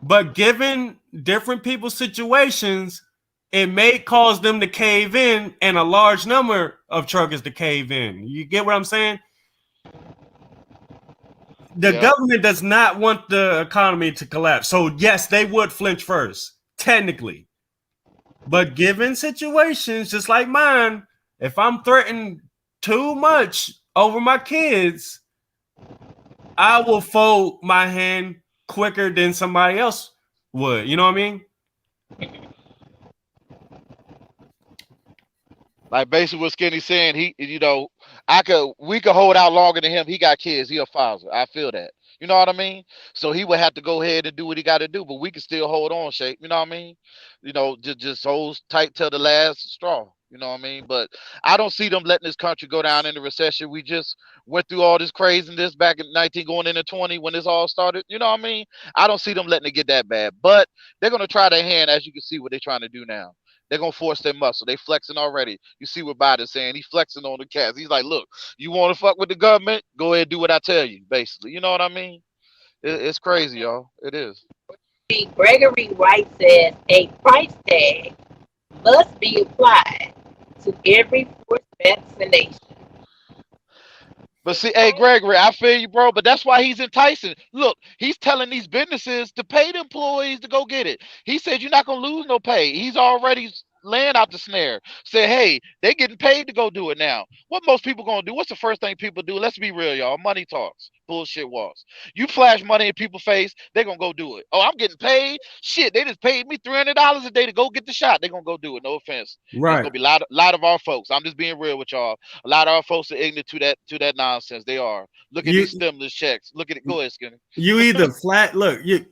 But given different people's situations, it may cause them to cave in and a large number of truckers to cave in. You get what I'm saying? The government does not want the economy to collapse. So yes, they would flinch first, technically. But given situations just like mine, if I'm threatened too much over my kids, I will fold my hand quicker than somebody else would. You know what I mean? Like basically what Skinny's saying, we could hold out longer than him. He got kids, he a father. I feel that. You know what I mean? So he would have to go ahead and do what he got to do, but we can still hold on, Shape. You know what I mean? Just hold tight till the last straw. You know what I mean? But I don't see them letting this country go down in the recession. We just went through all this craziness back in 19 going into 20 when this all started. You know what I mean? I don't see them letting it get that bad. But they're gonna try their hand, as you can see what they're trying to do now. They're gonna force their muscle. They flexing already. You see what Biden's saying? He's flexing on the cats. He's like, look, you want to fuck with the government? Go ahead and do what I tell you, basically. You know what I mean? It's crazy, y'all. It is. Gregory White says a price tag must be applied to every forced vaccination. But see, hey, Gregory, I feel you, bro. But that's why he's enticing. Look, he's telling these businesses to pay the employees to go get it. He said you're not gonna lose no pay. He's already laying out the snare. Say, hey, they getting paid to go do it now. What most people gonna do? What's the first thing people do? Let's be real, y'all. Money talks. Bullshit walks. You flash money in people's face, they gonna go do it. Oh, I'm getting paid. Shit, they just paid me $300 a day to go get the shot. They gonna go do it. No offense. Right. It's gonna be a lot of our folks. I'm just being real with y'all. A lot of our folks are ignorant to that nonsense. They are. Look at these stimulus checks. Look at it. Go ahead, Skinny. You either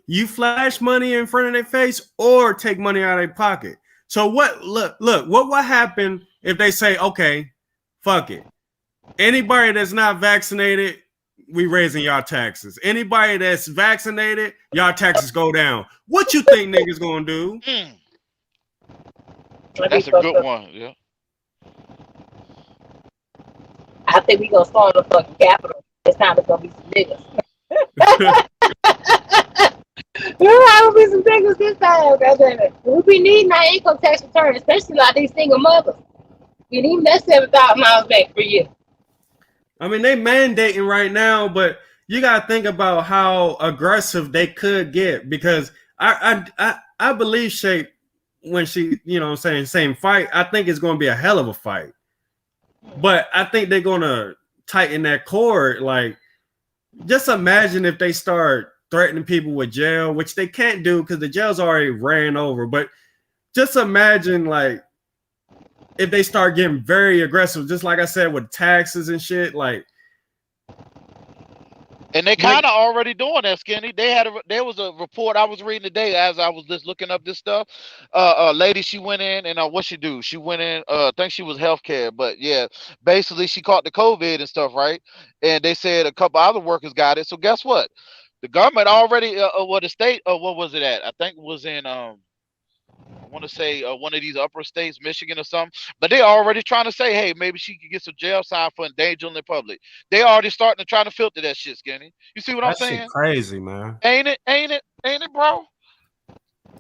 you flash money in front of their face or take money out of their pocket. So what what would happen if they say, okay, fuck it. Anybody that's not vaccinated, we raising y'all taxes. Anybody that's vaccinated, y'all taxes go down. What you think niggas gonna do? That's a good one. Yeah. I think we gonna start the fucking capital. This time it's gonna be some niggas. There will be some niggas this time, goddamn. We'll be needing our income tax return, especially like these single mothers. You need that $7,000 back for you. I mean, they mandating right now, but you gotta think about how aggressive they could get, because I believe Shape when she, you know what I'm saying, same fight, I think it's gonna be a hell of a fight. But I think they're gonna tighten that cord. Like, just imagine if they start threatening people with jail, which they can't do because the jail's already ran over. But just imagine, like, if they start getting very aggressive, just like I said, with taxes and shit, like. And they kind of already doing that, Skinny. There was a report I was reading today as I was just looking up this stuff. A lady, she went in and what she do? She went in. I think she was healthcare, but yeah, basically she caught the COVID and stuff, right? And they said a couple other workers got it. So guess what? The government already, the state, what was it at? I think it was in I want to say one of these upper states, Michigan or something, but they already trying to say, hey, maybe she could get some jail time for endangering the public. They already starting to try to filter that shit, Skinny. You see what I'm saying? Shit crazy, man. Ain't it, bro?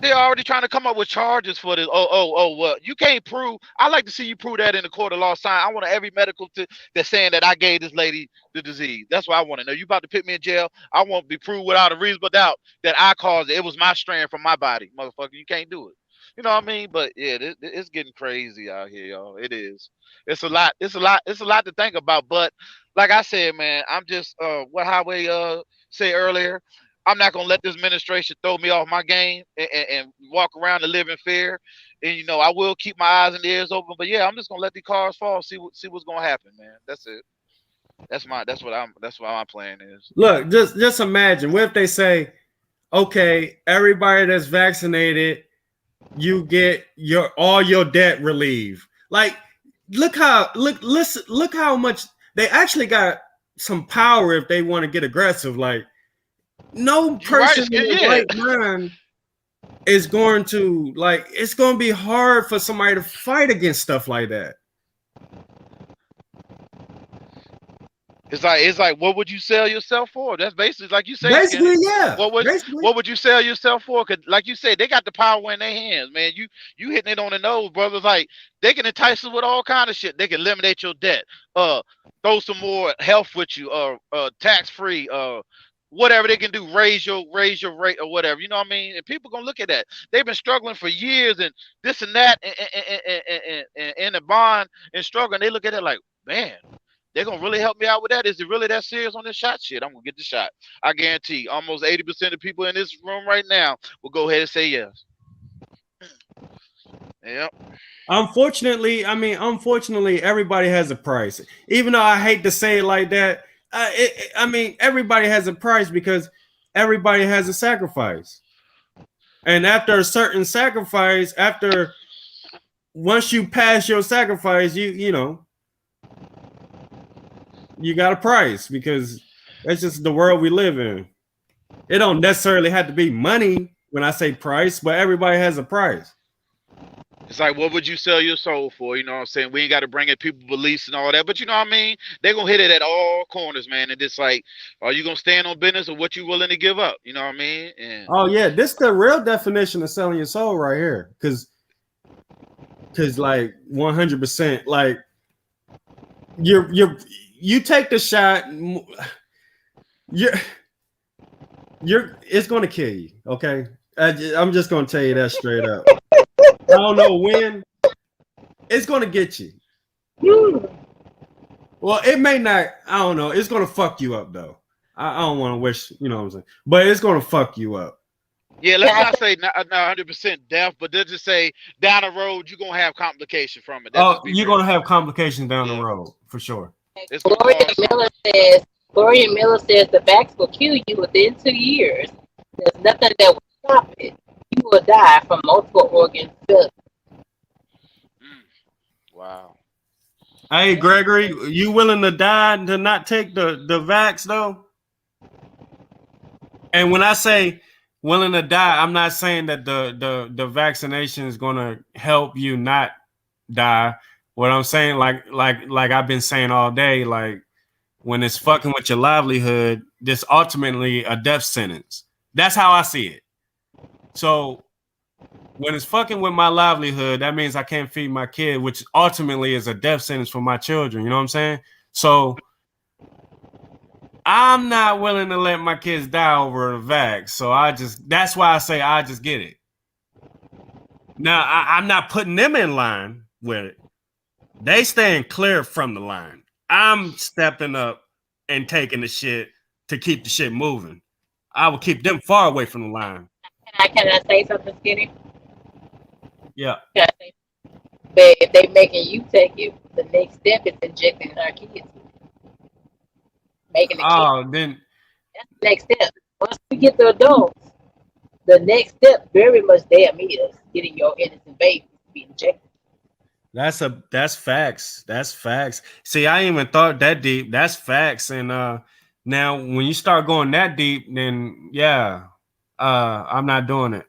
They already trying to come up with charges for this. Well, you can't prove. I like to see you prove that in the court of law. Sign. I want every medical that's saying that I gave this lady the disease. That's what I want to know. You about to put me in jail? I want to be proved without a reasonable doubt that I caused it. It was my strand from my body, motherfucker. You can't do it. You know what I mean? But yeah, it's getting crazy out here, y'all. It is. It's a lot. It's a lot to think about. But like I said, man, I'm just what Highway said earlier. I'm not gonna let this administration throw me off my game and walk around and live in fear. And I will keep my eyes and ears open. But yeah, I'm just gonna let the cars fall. See what's gonna happen, man. That's it. That's what my plan is. Look, just imagine. What if they say, okay, everybody that's vaccinated, you get all your debt relieved. Like, look how much they actually got some power if they want to get aggressive. Like, no You right, person in their yeah. right mind is going to like. It's going to be hard for somebody to fight against stuff like that. It's like what would you sell yourself for? That's basically like you say, Skinny. Basically, yeah. Basically, What would you sell yourself for? Cause like you said, they got the power in their hands, man. You hitting it on the nose, brothers. Like they can entice us with all kind of shit. They can eliminate your debt. Throw some more health with you. Tax free. Whatever they can do, raise your rate or whatever. You know what I mean? And people gonna look at that. They've been struggling for years and this and that and in the bond and struggling. They look at it like, man, they're gonna really help me out with that. Is it really that serious on this shot? Shit, I'm gonna get the shot. I guarantee almost 80% of people in this room right now will go ahead and say yes. Yep. unfortunately, everybody has a price. Even though I hate to say it like that, everybody has a price because everybody has a sacrifice. And after a certain sacrifice, once you pass your sacrifice, you got a price because that's just the world we live in. It don't necessarily have to be money when I say price, but everybody has a price. It's like, what would you sell your soul for? You know what I'm saying? We ain't got to bring in people beliefs and all that, but you know what I mean? They're going to hit it at all corners, man. And it's like, are you going to stand on business or what you willing to give up? You know what I mean? And oh yeah, this is the real definition of selling your soul right here. Cause like 100%, like you take the shot, it's going to kill you. Okay. I'm just going to tell you that straight up. I don't know when it's going to get you. Well, it may not. I don't know. It's going to fuck you up though. I don't want to wish, you know what I'm saying, but it's going to fuck you up. yeah, let's not say not 100% death, but let's just say down the road you're gonna have complication from it. You're going to have complications down the road for sure. It's Gloria Miller says the vax will kill you within 2 years. There's nothing that will stop it. You will die from multiple organ failure. Wow. Hey, Gregory, you willing to die to not take the vax though? And when I say willing to die, I'm not saying that the vaccination is going to help you not die. What I'm saying, like I've been saying all day, like when it's fucking with your livelihood, this ultimately a death sentence. That's how I see it. So when it's fucking with my livelihood, that means I can't feed my kid, which ultimately is a death sentence for my children. You know what I'm saying? So I'm not willing to let my kids die over a vax. So that's why I say I just get it. Now I'm not putting them in line with it. They staying clear from the line. I'm stepping up and taking the shit to keep the shit moving. I will keep them far away from the line. Can I say something, Skinny? Yeah. But if they making you take it, the next step is injecting our kids. Making the kids. Then That's the next step. Once we get the adults, the next step very much damn is getting your innocent baby to be injected. That's facts. That's facts. See, I ain't even thought that deep. That's facts. And now when you start going that deep, then yeah, I'm not doing it.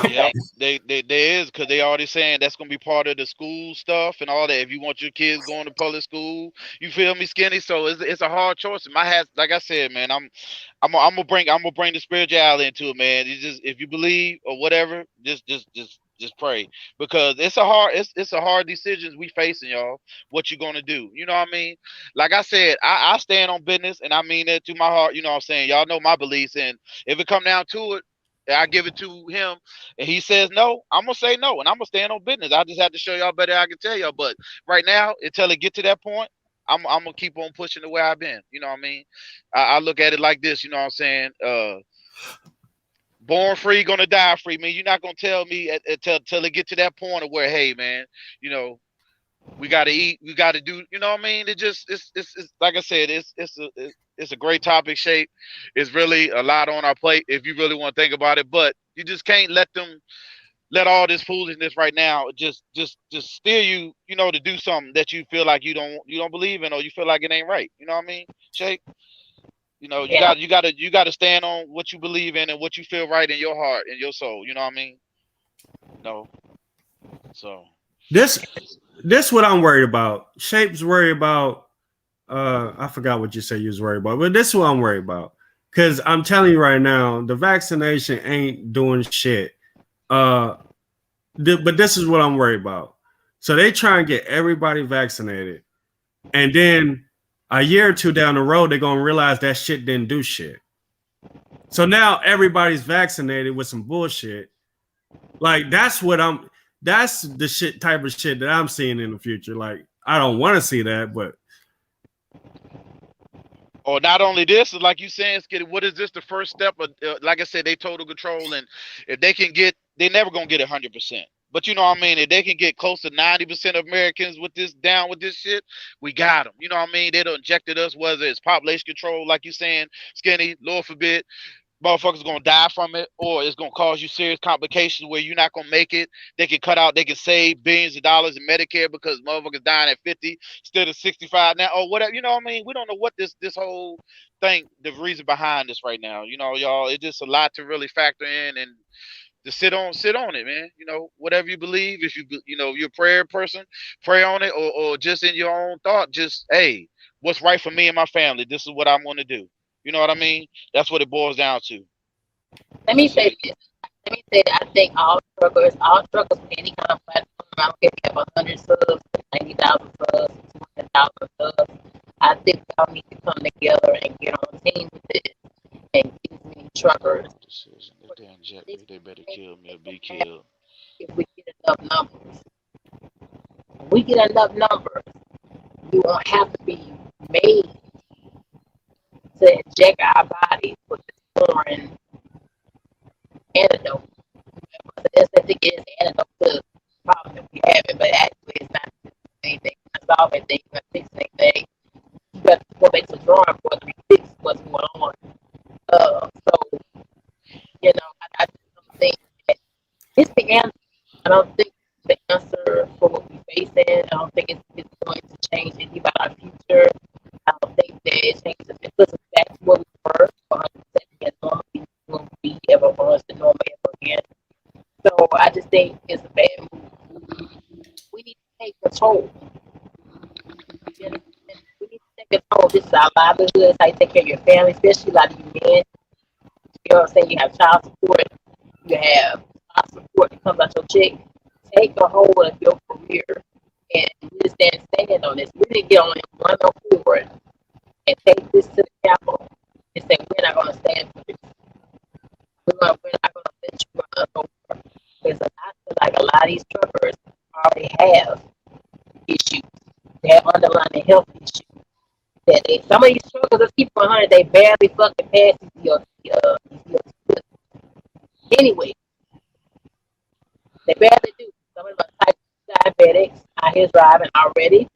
Yep, they is because they already saying that's gonna be part of the school stuff and all that. If you want your kids going to public school, you feel me, Skinny? So it's a hard choice. My hat, like I said, man, I'm gonna bring the spirituality into it, man. You just if you believe or whatever, just pray because it's a hard decisions we facing, y'all. What you gonna do? You know what I mean? Like I said, I stand on business and I mean it to my heart. You know what I'm saying? Y'all know my beliefs, and if it come down to it. I give it to him and he says no, I'm gonna say no and I'm gonna stand on business. I just have to show y'all better I can tell y'all. But right now, until it get to that point, I'm gonna keep on pushing the way I've been. You know what I mean? I look at it like this, you know what I'm saying? Born free, gonna die free. Man, you're not gonna tell me till it get to that point of where, hey man, you know, we gotta eat, we gotta do, you know what I mean? It's like I said, it's a great topic, Shape. It's really a lot on our plate if you really want to think about it, but you just can't let all this foolishness right now just steer you, you know, to do something that you feel like you don't believe in or you feel like it ain't right. You know what I mean, Shape? You know, Yeah. you got to stand on what you believe in and what you feel right in your heart and your soul. You know what I mean? No. So This this what I'm worried about. Shape's worried about. I forgot what you said you was worried about, but this is what I'm worried about. Because I'm telling you right now, the vaccination ain't doing shit. Uh, but this is what I'm worried about. So they try and get everybody vaccinated, and then a year or two down the road, they're gonna realize that shit didn't do shit. So now everybody's vaccinated with some bullshit. Like that's the shit type of shit that I'm seeing in the future. Like I don't want to see that, but or not only this, like you saying, Skitty, what is this the first step of? Like I said, they total control, and if they can get, they never gonna get 100%. But you know what I mean? If they can get close to 90% of Americans with this down with this shit, we got them. You know what I mean? They done injected us, whether it's population control, like you saying, Skinny, Lord forbid, motherfuckers gonna die from it, or it's gonna cause you serious complications where you're not gonna make it. They can cut out, they can save billions of dollars in Medicare because motherfuckers dying at 50 instead of 65 now, or whatever. You know what I mean? We don't know what this whole thing, the reason behind this right now. You know, y'all, it's just a lot to really factor in and to sit on it, man. You know, whatever you believe, if you know you're a prayer person, pray on it, or just in your own thought, just hey, what's right for me and my family? This is what I'm gonna do. You know what I mean? That's what it boils down to. Let me That's say it. this. Let me say that I think all truckers with any kind of platform, I don't care if you have 100 subs, 90,000 subs, 200,000 subs, I think y'all need to come together and get on a team with this and get as many truckers. Decision. If they inject me, they better kill me or be killed. If we get enough numbers. If we get enough numbers, we won't have to be made to inject our bodies with this foreign antidote. That's the thing is antidote to the problem that we having, but actually it's not anything. It's not solving things, it's not fixing anything. You got to go back to the drawing board to fix what's going on. So, you know, I just don't think that it's the answer. I don't think the answer for what we're facing. I don't think it's going to change anything about our future. I don't think that it changes. It puts us back to where we were 100% again normally when we ever was the normal ever again. So I just think it's a bad move. We need to take control. You know, we need to take control. This is our livelihood. It's how you take care of your family, especially a lot of you men. You know what I'm saying? You have child support. You have spouse support that comes out your check. Take a hold of your career and just stand on this. We need to get on one forward and take this to the Capitol and say we're not going to stand for this. We're not going to let you run us over. Because I feel like a lot of these truckers already have issues. They have underlying health issues. That some of these truckers, let's keep 100, they barely fucking pass these anyway. They barely do. Some of them are type 2 diabetics out here driving already.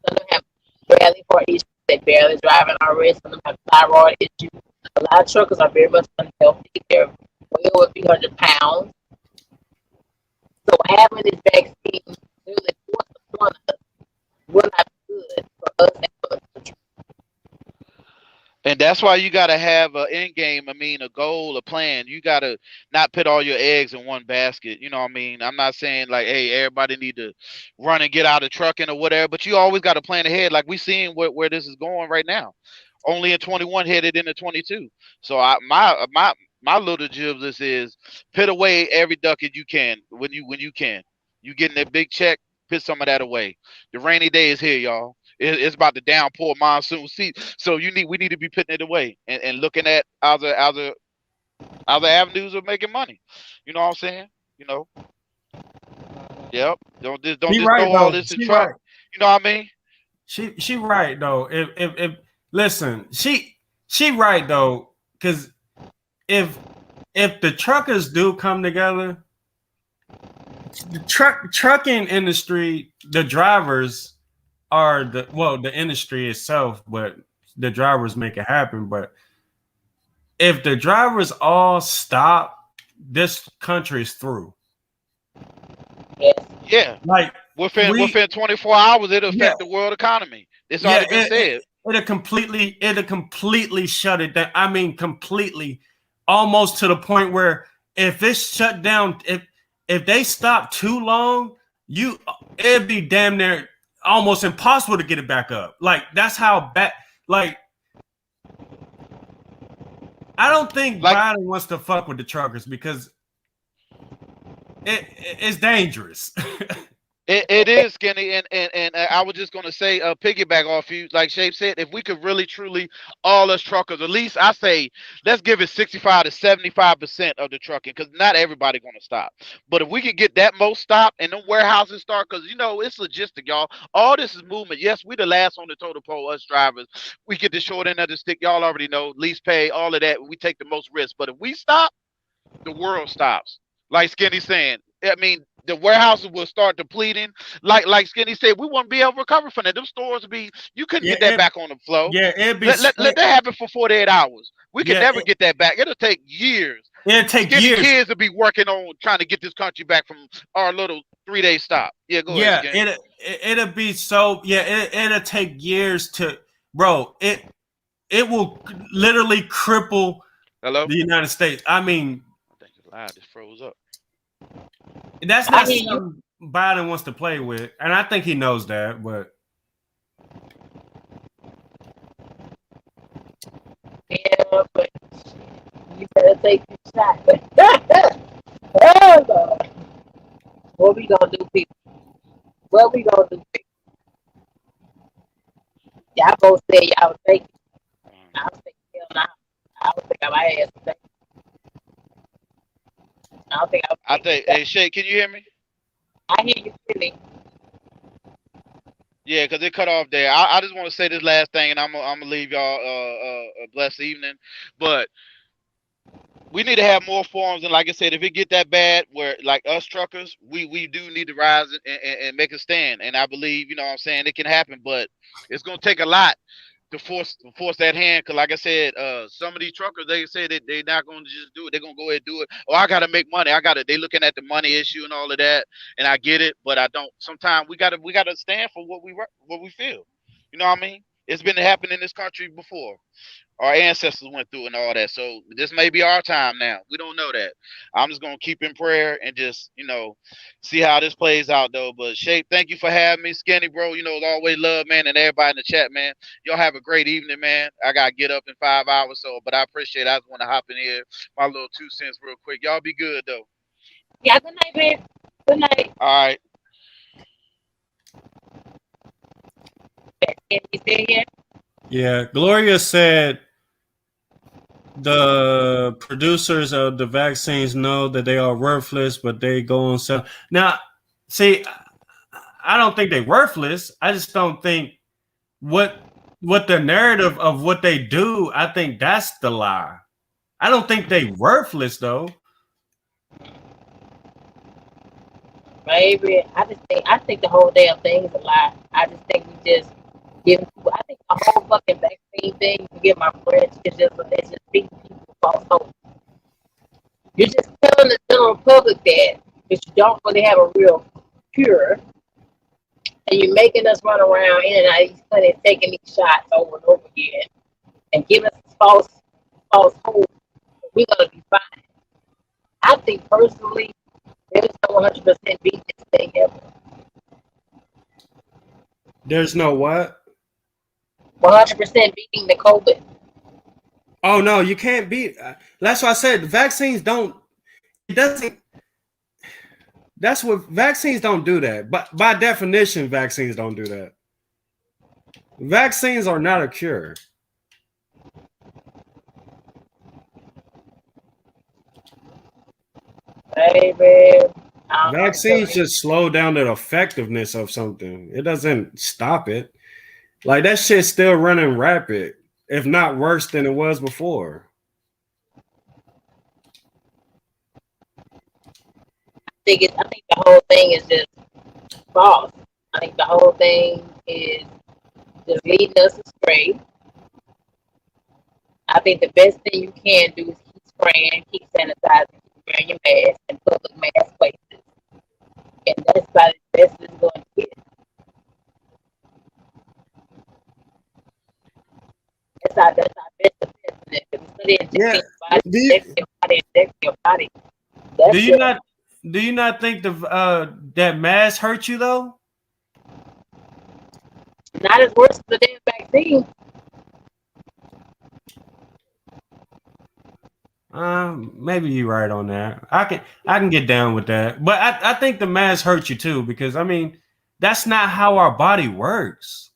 Some of them have barely heart issues. They barely driving already. Some of them have thyroid issues. A lot of truckers are very much unhealthy. They're way over 300 pounds. So having this vaccine really forced upon us will not be good for us and for the country. And that's why you gotta have an end game. I mean, a goal, a plan. You gotta not put all your eggs in one basket. You know what I mean? I'm not saying like, hey, everybody need to run and get out of trucking or whatever, but you always got to plan ahead. Like we seeing where this is going right now. Only in 21 headed into 22. So my little jibs is put away every ducat you can when you can. You getting that big check, put some of that away. The rainy day is here, y'all. It's about to downpour monsoon season. So we need to be putting it away and looking at other avenues of making money. You know what I'm saying? You know, yep. Don't she just right throw all though. this in She truck. right. You know what I mean? She right though. If listen, she right though, because if the truckers do come together, the trucking industry, the drivers are the industry itself, but the drivers make it happen. But if the drivers all stop, this country is through. Yes. Yeah. Like Within we 24 hours, it'll yeah affect the world economy. It's yeah already been said. it'll completely shut it down. I mean, completely, almost to the point where if it's shut down, if they stop too long, it'd be damn near almost impossible to get it back up. Like that's how bad. Like I don't think Like Biden wants to fuck with the truckers because it's dangerous. it is Skinny, and I was just gonna say, piggyback off you, like Shape said, if we could really truly, all us truckers, at least I say, let's give it 65 to 75% of the trucking, because not everybody gonna stop. But if we can get that most stop and the warehouses start, because it's logistic, y'all. All this is movement. Yes, we the last on the totem pole, us drivers. We get the short end of the stick. Y'all already know, lease pay, all of that. We take the most risk. But if we stop, the world stops. Like Skinny saying, I mean, the warehouses will start depleting. Like Skinny said, we won't be able to recover from that. Them stores will be, you couldn't yeah, get that back on the flow. it'd be Let that happen for 48 hours. We can yeah, never get that back. It'll take years. it'll take Skinny years. kids will be working on trying to get this country back from our little 3-day stop. Yeah, go ahead, Yeah, Skinny. it'll be so. Yeah, it'll take years to, bro. It will literally cripple Hello? the United States. I mean, I think it's loud. Just froze up. that's I not hear you. something Biden wants to play with, and I think he knows that. But Yeah, but you better take your shot. Oh Lord, what we gonna do, people? What we gonna do, people? Y'all both said y'all was taking. I was thinking, hell no. I was thinking my ass was taking. I don't think I was I taking. think, hey, Shay, can you hear me? I hear you, Philly. Yeah, because it cut off there. I just want to say this last thing, and I'm gonna leave y'all a blessed evening. But we need to have more forums, and like I said, if it get that bad, where like us truckers, we do need to rise and make a stand. And I believe, what I'm saying, it can happen, but it's gonna take a lot to force that hand. Cause like I said, some of these truckers, they say that they're not gonna just do it. They're gonna go ahead and do it. Oh, I gotta make money. They looking at the money issue and all of that, and I get it, but I don't. Sometimes we gotta stand for what we feel. You know what I mean? It's been happening in this country before. Our ancestors went through and all that. So this may be our time now. We don't know that. I'm just gonna keep in prayer and just, see how this plays out though. But Shape, thank you for having me. Skinny, bro, it's always love, man, and everybody in the chat, man. Y'all have a great evening, man. I gotta get up in 5 hours, so but I appreciate it. I just want to hop in here, my little 2 cents real quick. Y'all be good though. Yeah, good night, babe. Good night. All right. Can you stay here? yeah, Gloria said the producers of the vaccines know that they are worthless, but they go on sell. Now, see, I don't think they're worthless. I just don't think what the narrative of what they do. I think that's the lie. I don't think they worthless though. Baby, I think the whole damn thing is a lie. I just think we just give people. I think the whole fucking vaccine thing. Forget my French. It's just feeding people false hope. You're just telling the general public that you don't really have a real cure, and you're making us run around in and out of these clinics taking these shots over and over again, and giving us false hope that we're gonna be fine. I think personally, there's no 100% beat this thing ever. There's no what? 100% beating the COVID. Oh no, you can't beat. That's why I said vaccines don't. It doesn't. That's what vaccines don't do that. But by definition, vaccines don't do that. Vaccines are not a cure. Baby. Vaccines just slow down the effectiveness of something. It doesn't stop it. Like that shit's still running rapid, if not worse than it was before. I think the whole thing is just false. I think the whole thing is just leading us astray. I think the best thing you can do is keep spraying, keep sanitizing, keep wearing your mask in public mass places. And that's about the best it's going to get. Yeah. Inject your body. That's Do you not? Do you not think that mask hurt you though? not as worse as the damn vaccine. Maybe you're right on that. I can get down with that, but I think the mask hurt you too because I mean that's not how our body works.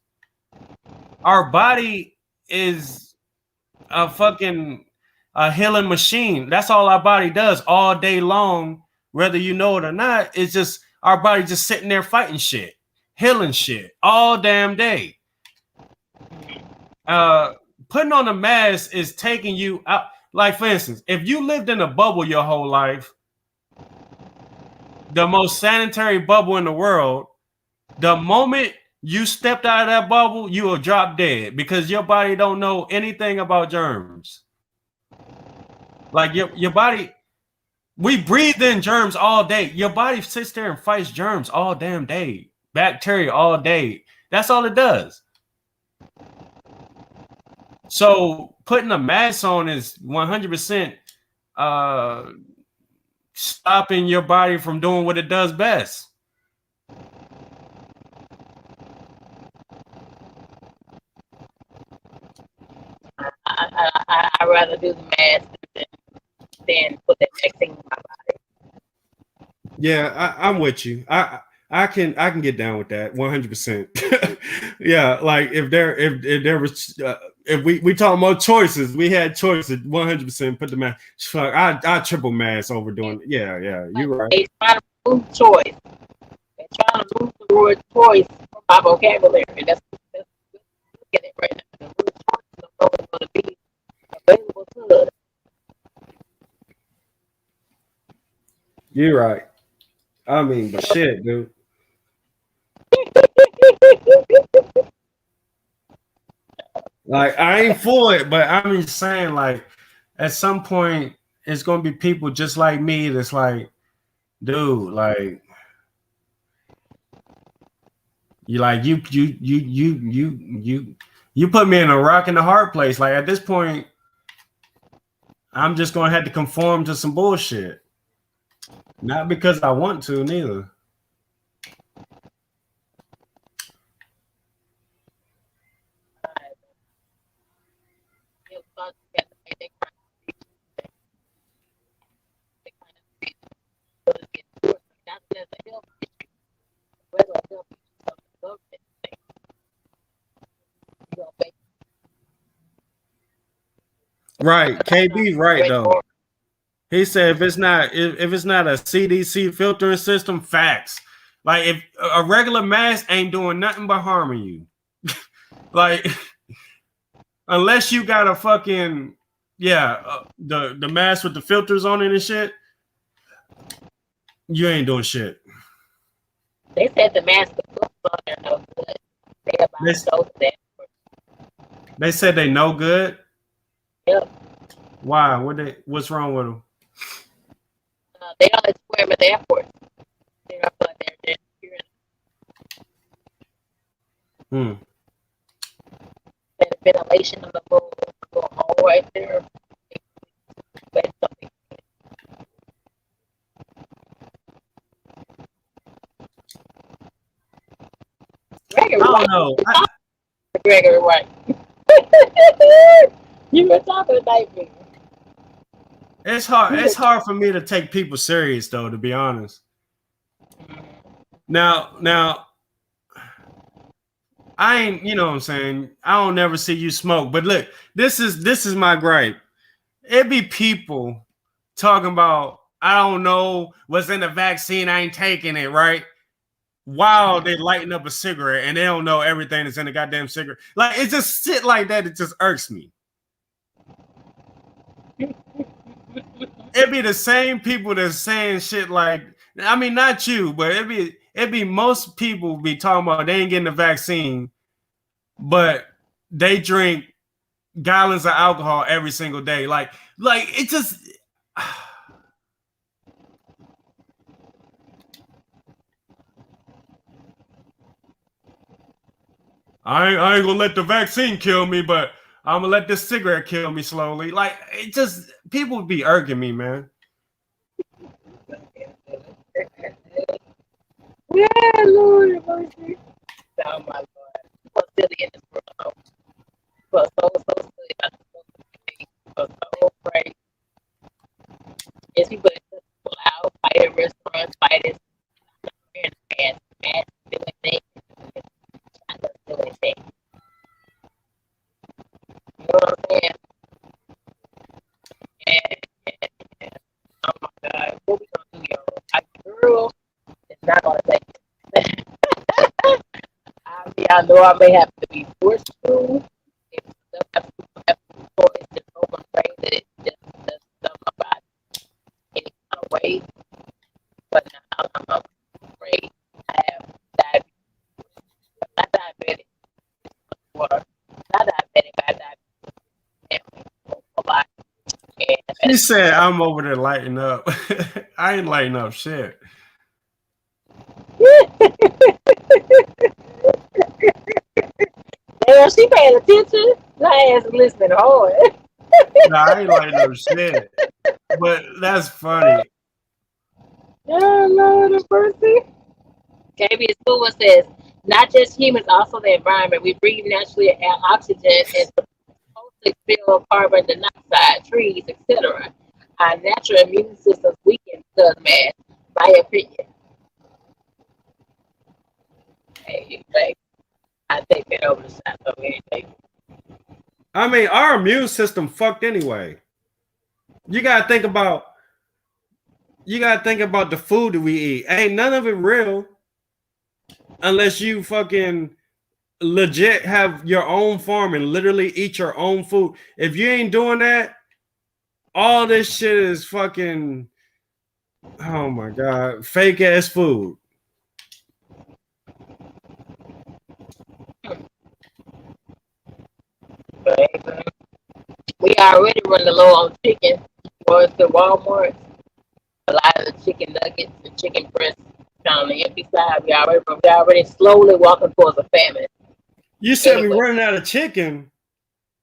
Our body is a fucking a healing machine. That's all our body does all day long, whether you know it or not. It's just our body just sitting there fighting shit, healing shit all damn day. Putting on a mask is taking you out. Like, for instance, if you lived in a bubble your whole life, the most sanitary bubble in the world, the moment you stepped out of that bubble, you will drop dead because your body don't know anything about germs. Like your body, we breathe in germs all day. Your body sits there and fights germs all damn day, bacteria all day. That's all it does. So putting a mask on is 100% stopping your body from doing what it does best. I'd rather do the mask than put that vaccine in my body. Yeah, I'm with you. I can get down with that 100%. Yeah, like if there was if we talking about choices, we had choices 100%. Put the mask. Fuck, I triple mask over doing. Yeah, you're right. They trying to remove choice. They're trying to move the word choice from my vocabulary. That's look at it right now. The word choice is always going to be available to us. You're right. I mean, but shit, dude. Like I ain't for it, but I'm just saying, like, at some point, it's gonna be people just like me that's like, dude, like, you put me in a rock and a hard place. Like at this point, I'm just gonna have to conform to some bullshit. Not because I want to, neither. Right, KB, right though. He said if it's not a CDC filtering system, facts. Like if a regular mask ain't doing nothing but harming you. Like unless you got a fucking the mask with the filters on it and shit, you ain't doing shit. They said the mask was on there no good. They said they no good. Yep. Why? What's wrong with them? They don't let you wear them at the airport. They don't feel like they're Hmm. The ventilation of the little hole right there. Gregory I don't know. Gregory White. You were talking about me. It's hard. It's hard for me to take people serious, though. To be honest. Now, I ain't. You know what I'm saying? I don't never see you smoke. But look, this is my gripe. It be people talking about I don't know what's in the vaccine. I ain't taking it, right? While they lighting up a cigarette and they don't know everything that's in the goddamn cigarette. Like it's just shit like that. It just irks me. It be the same people that's saying shit like, I mean, not you, but it be most people be talking about they ain't getting the vaccine, but they drink gallons of alcohol every single day. Like it just. I ain't gonna let the vaccine kill me, but I'm gonna let this cigarette kill me slowly. Like it just people would be irking me, man. Yeah, Lord, mercy. Oh my Lord. So silly in this world. So silly about this so crazy. It's people that just pull out, fight at restaurants, fight at fast, doing things, trying to do anything. You know what I'm saying? And oh my God, what we gonna do, y'all? A girl is not gonna take it. I know I may have to be forced to. If stuff have to for it's just so afraid that it just does stuff about any kind of way. But now I'm afraid I have diabetes. Not diabetic, or not diabetic, but diabetes a lot. She said I'm over there lighting up. I ain't lighting up shit. Damn, she paying attention. Her ass is listening hard. No, I ain't lighting up shit. But that's funny. Oh, Lord of mercy. KB School says, not just humans, also the environment. We breathe naturally oxygen and supposed to expel carbon dioxide, trees, etc. Our natural immune systems weaken because, man, my opinion. Hey, I take that over the side of anything. I mean, our immune system fucked anyway. You gotta think about the food that we eat. Ain't none of it real unless you fucking legit have your own farm and literally eat your own food. If you ain't doing that, all this shit is fucking, oh my God, fake ass food. We already running low on chicken. Or the Walmart, a lot of the chicken nuggets and chicken breasts on the empty side. We already slowly walking towards a famine. You said we running out of chicken.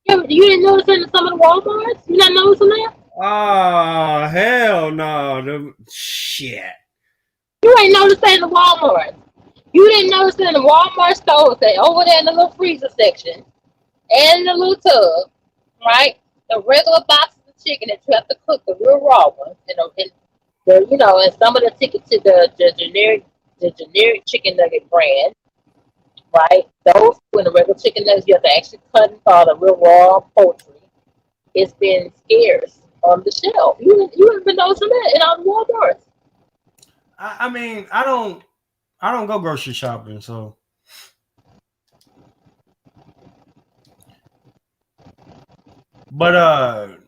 Yeah, you didn't notice in some of the Walmarts? You not noticing that? Oh hell no! Shit. You ain't noticing in the Walmart. You didn't notice in the Walmart stores that over there in the little freezer section and the little tub, right? The regular boxes of chicken that you have to cook, the real raw ones, and some of the tickets to the generic chicken nugget brand, right? Those when the regular chicken nuggets you have to actually cut and thaw the real raw poultry. It's been scarce on the shelf. You haven't been noticing that in all the Walmarts. I mean, I don't go grocery shopping, so. But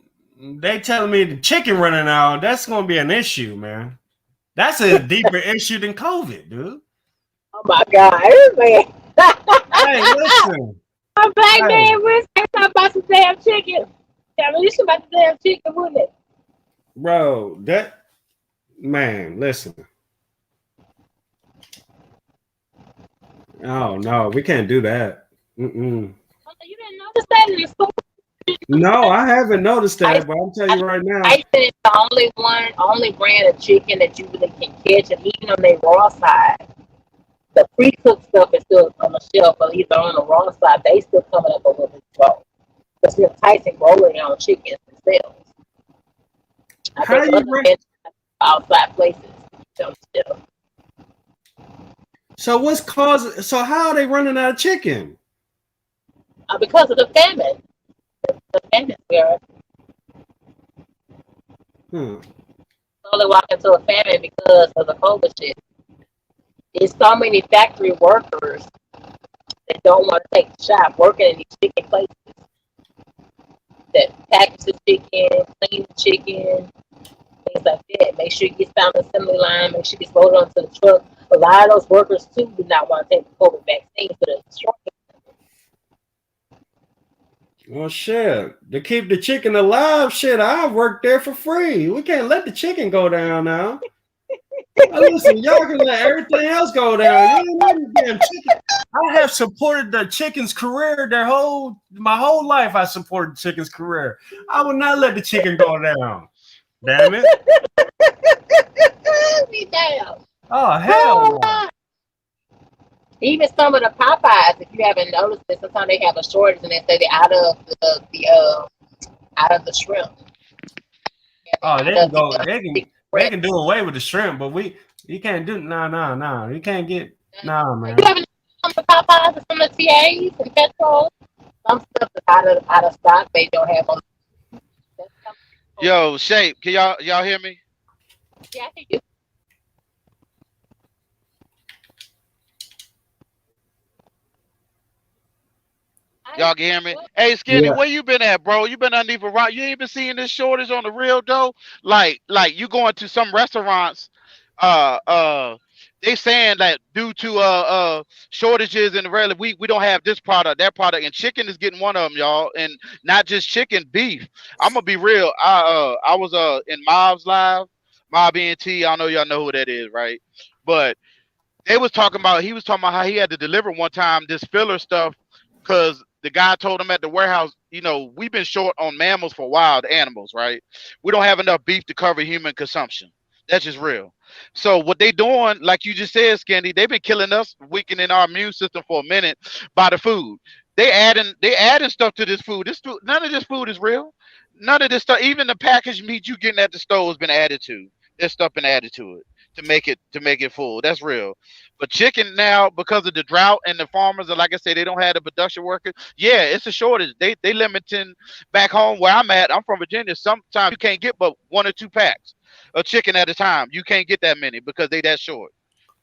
they telling me the chicken running out. That's gonna be an issue, man. That's a deeper issue than COVID, dude. Oh my God, man! Hey, listen. A black man was talking about some damn chicken. Yeah, I mean, you should about the damn chicken, wouldn't it? Bro, listen. Oh no, we can't do that. You didn't notice that in the store? No, I haven't noticed that, but I'll tell you right now. I said it's the only brand of chicken that you really can catch, and even on their raw side, the pre-cooked stuff is still on the shelf, but either on the raw side, they still coming up a little bit slow. But still Tyson rolling on chickens themselves. How do you run outside places? Still. So what's causing? So how are they running out of chicken? Because of the famine. The famine, Spirit. Slowly walk into a famine because of the COVID shit. There's so many factory workers that don't want to take the shop working in these chicken places that package the chicken, clean the chicken, things like that. Make sure it gets down the assembly line, make sure it gets loaded onto the truck. A lot of those workers too do not want to take the COVID vaccine for the short. Well, shit. To keep the chicken alive, shit, I work there for free. We can't let the chicken go down now. Listen, y'all can let everything else go down. You ain't let the damn chicken. I have supported the chicken's career my whole life. I supported the chicken's career. I would not let the chicken go down. Damn it. Be damn. Oh hell no. Even some of the Popeyes, if you haven't noticed it, sometimes they have a shortage and they say they're out of the shrimp. Oh, they can do away with the shrimp, but you can't do no. You can't get man. You haven't some of the Popeyes and some of the TAs and Petros. Some stuff is out of stock. They don't have on. Yo, Shape, can y'all hear me? Yeah, I think you. Y'all can hear me? Hey, Skinny, Yeah. where you been at, bro? You been underneath a rock? You ain't been seeing this shortage on the real though? Like you going to some restaurants, they saying that due to shortages in the rail, we don't have this product, that product, and chicken is getting one of them, y'all. And not just chicken, beef. I'm gonna be real. I was in Mob's live, Mob ENT. I know y'all know who that is, right? But he was talking about how he had to deliver one time this filler stuff because the guy told him at the warehouse, we've been short on mammals for wild animals, right? We don't have enough beef to cover human consumption. That's just real. So what they doing, like you just said, Skinny, they've been killing us, weakening our immune system for a minute by the food. They adding stuff to this food. None of this food is real. None of this stuff, even the packaged meat you getting at the store has been added to. There's stuff been added to it to make it full. That's real. But chicken now, because of the drought and the farmers, and like I said, they don't have the production workers. Yeah, it's a shortage. They limiting back home where I'm at. I'm from Virginia. Sometimes you can't get but 1 or 2 packs of chicken at a time. You can't get that many because they that short.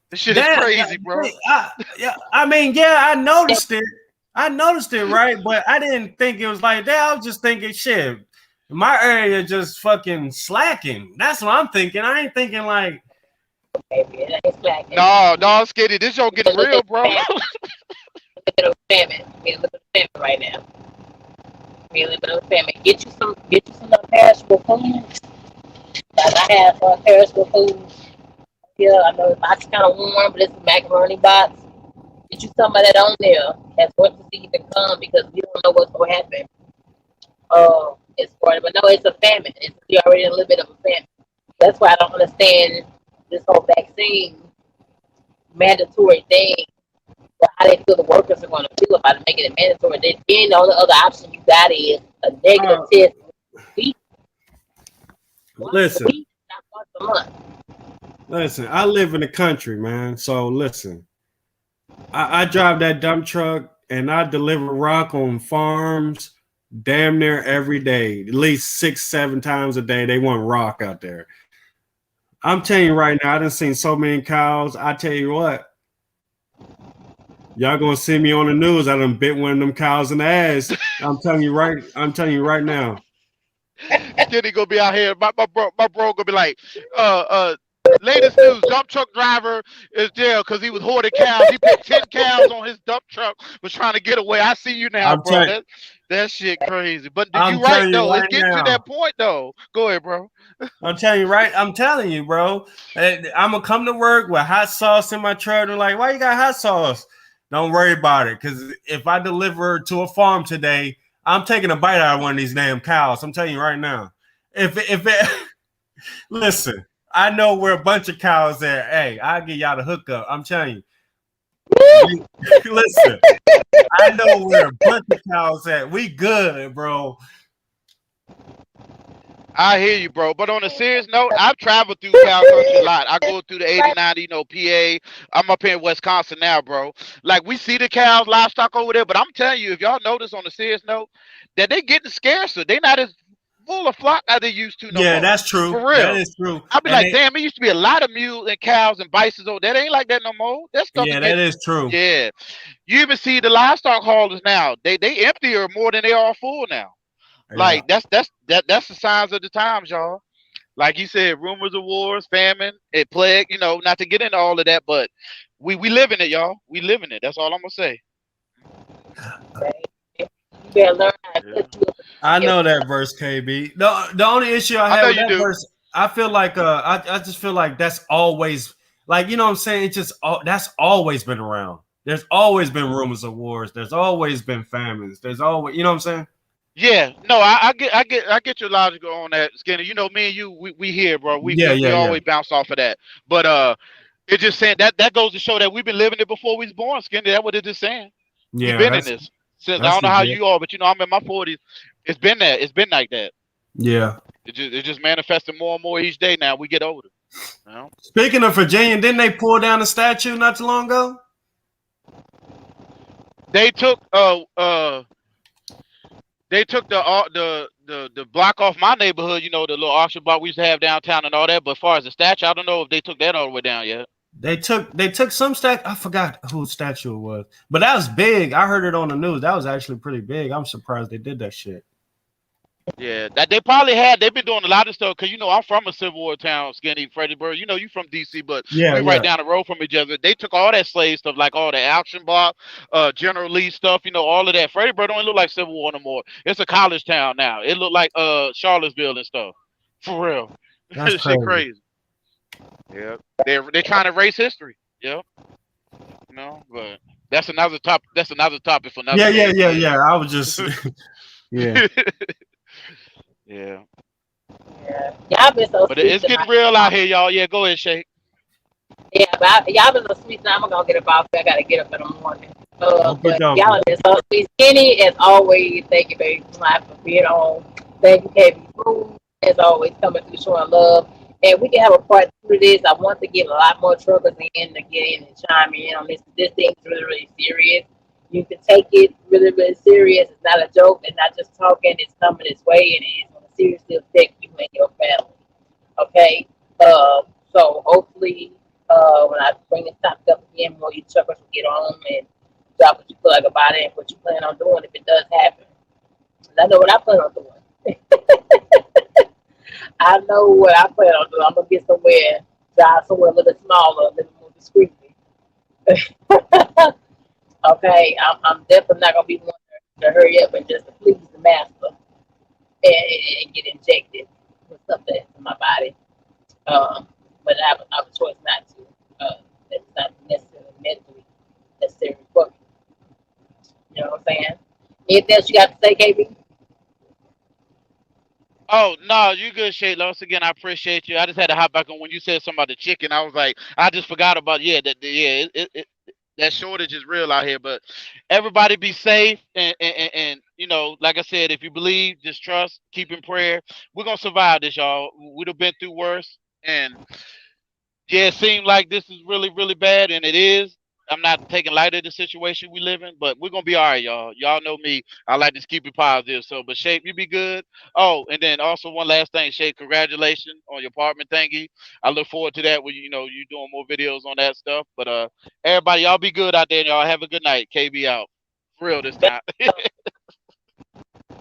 This shit is crazy, bro. I noticed it. I noticed it, right? But I didn't think it was like that. I was just thinking, shit, my area just fucking slacking. That's what I'm thinking. I ain't thinking like. No, Skinny, this show getting real, bro. Look at the famine. Look at the famine right now. Look at the famine. Get you some perishable foods. Like I have perishable foods. Yeah, I know the box kind of warm, but it's a macaroni box. Get you some of that on there. That's what to see even come because we don't know what's going to happen. It's for it, but no, it's a famine. It's already a little bit of a famine. That's why I don't understand this whole vaccine mandatory thing. How they feel the workers are going to feel about it, making it mandatory. Then the only other option you got is a negative test. Listen, I live in the country, man. So listen, I drive that dump truck and I deliver rock on farms damn near every day, at least 6-7 times a day. They want rock out there. I'm telling you right now, I done seen so many cows. I tell you what, y'all gonna see me on the news. I done bit one of them cows in the ass. I'm telling you right now. Skinny gonna be out here. My bro gonna be like, latest news, dump truck driver is jail because he was hoarding cows. He put 10 cows on his dump truck, was trying to get away. I see you now, bro. That shit crazy. But you right though. It's getting to that point though. Go ahead, bro. I'm telling you, bro. I'm gonna come to work with hot sauce in my truck. They're like, why you got hot sauce? Don't worry about it, because if I deliver to a farm today, I'm taking a bite out of one of these damn cows. I'm telling you right now. Listen, I know we're a bunch of cows there. Hey, I'll give y'all the hookup. I'm telling you. Listen, I know we're a bunch of cows at. We good, bro. I hear you, bro. But on a serious note, I've traveled through cow country a lot. I go through the 80, 90, PA. I'm up here in Wisconsin now, bro. Like, we see the cows, livestock over there, but I'm telling you, if y'all notice on a serious note, that they getting scarcer. They not as full of flock as they used to no more. That's true. For real. That is true. I'll be damn, it used to be a lot of mules and cows and bisons over there. That ain't like that no more. That stuff that is true. Yeah. You even see the livestock haulers now. They emptier more than they are full now. Like that's the signs of the times, y'all. Like you said, rumors of wars, famine, plague. Not to get into all of that, but we live in it, y'all. We live in it. That's all I'm gonna say. I know that verse, KB. The only issue I have with that verse, I feel like I just feel like that's always like, you know what I'm saying. It's just that's always been around. There's always been rumors of wars. There's always been famines. There's always, you know what I'm saying? Yeah, no, I get your logic on that, Skinny. You know, me and you, we here, bro. We Yeah, we yeah, we yeah, always bounce off of that. But it's just saying that goes to show that we've been living it before we was born, Skinny. That's what it is saying. We've yeah. been in this since I That's don't know how legit. you are, but you know, I'm in my 40s. It's been that. It's been like that. Yeah. It just manifesting more and more each day now. We get older. You know? Speaking of Virginia, didn't they pull down the statue not too long ago? They took the block off my neighborhood. You know, the little auction block we used to have downtown and all that. But as far as the statue, I don't know if they took that all the way down yet. They took some statue. I forgot whose statue it was, but that was big. I heard it on the news. That was actually pretty big. I'm surprised they did that shit. Yeah, that they probably had. They've been doing a lot of stuff because you know I'm from a Civil War town, Skinny Freddyburg. You know you from DC, but Yeah, we right yeah, down the road from each other. They took all that slave stuff, like all the auction block, General Lee stuff. You know all of that. Freddyburg don't look like Civil War no more. It's a college town now. It look like Charlottesville and stuff. For real, that's shit crazy. crazy. Yeah, they're trying to erase history. Yep. No, but that's another top. That's another topic for another Yeah, yeah, day. yeah, Yeah. yeah. I was just, yeah. Yeah. Yeah. Y'all been so But sweet it's getting real tonight. out here, y'all. Yeah, go ahead, Shake. Yeah, but y'all been so sweet tonight. I'm gonna get up off. I gotta get up in the morning. Okay, But dokie. y'all have been so sweet. Skinny as always. Thank you, baby, for being on. Thank you, KB Food, as always, coming through showing love. And we can have a part two of this. I want to get a lot more truckers in to get in and chime in on this. This thing's really, really serious. You can take it really, really serious. It's not a joke and not just talking. It's coming this way, and it is going to seriously affect you and your family. Okay? So hopefully, when I bring this topic up again, more you truckers will get on and drop what you feel like about it and what you plan on doing if it does happen. 'Cause I know what I plan on doing. I know what I plan on doing. I'm gonna get somewhere, drive somewhere a little bit smaller, a little more discreetly. Okay, I'm definitely not gonna be one to hurry up and just to please the master and get injected with something into my body. But I have a choice not to. That's not necessarily mentally necessary for me. You know what I'm saying? Anything else you got to say, KB? Oh no, you good, Shay. Once again, I appreciate you. I just had to hop back on when you said something about the chicken. I was like, I just forgot about that shortage is real out here. But everybody be safe and you know, like I said, if you believe, just trust, keep in prayer. We're gonna survive this, y'all. We'd have been through worse, and yeah, it seemed like this is really, really bad, and it is. I'm not taking light of the situation we live in, but we're gonna be all right, y'all. Y'all know me. I like to keep it positive. So, but Shape, you be good. Oh, and then also one last thing, Shape, congratulations on your apartment thingy. I look forward to that when you know you doing more videos on that stuff. But everybody, y'all be good out there, and y'all have a good night. KB out. For real this time.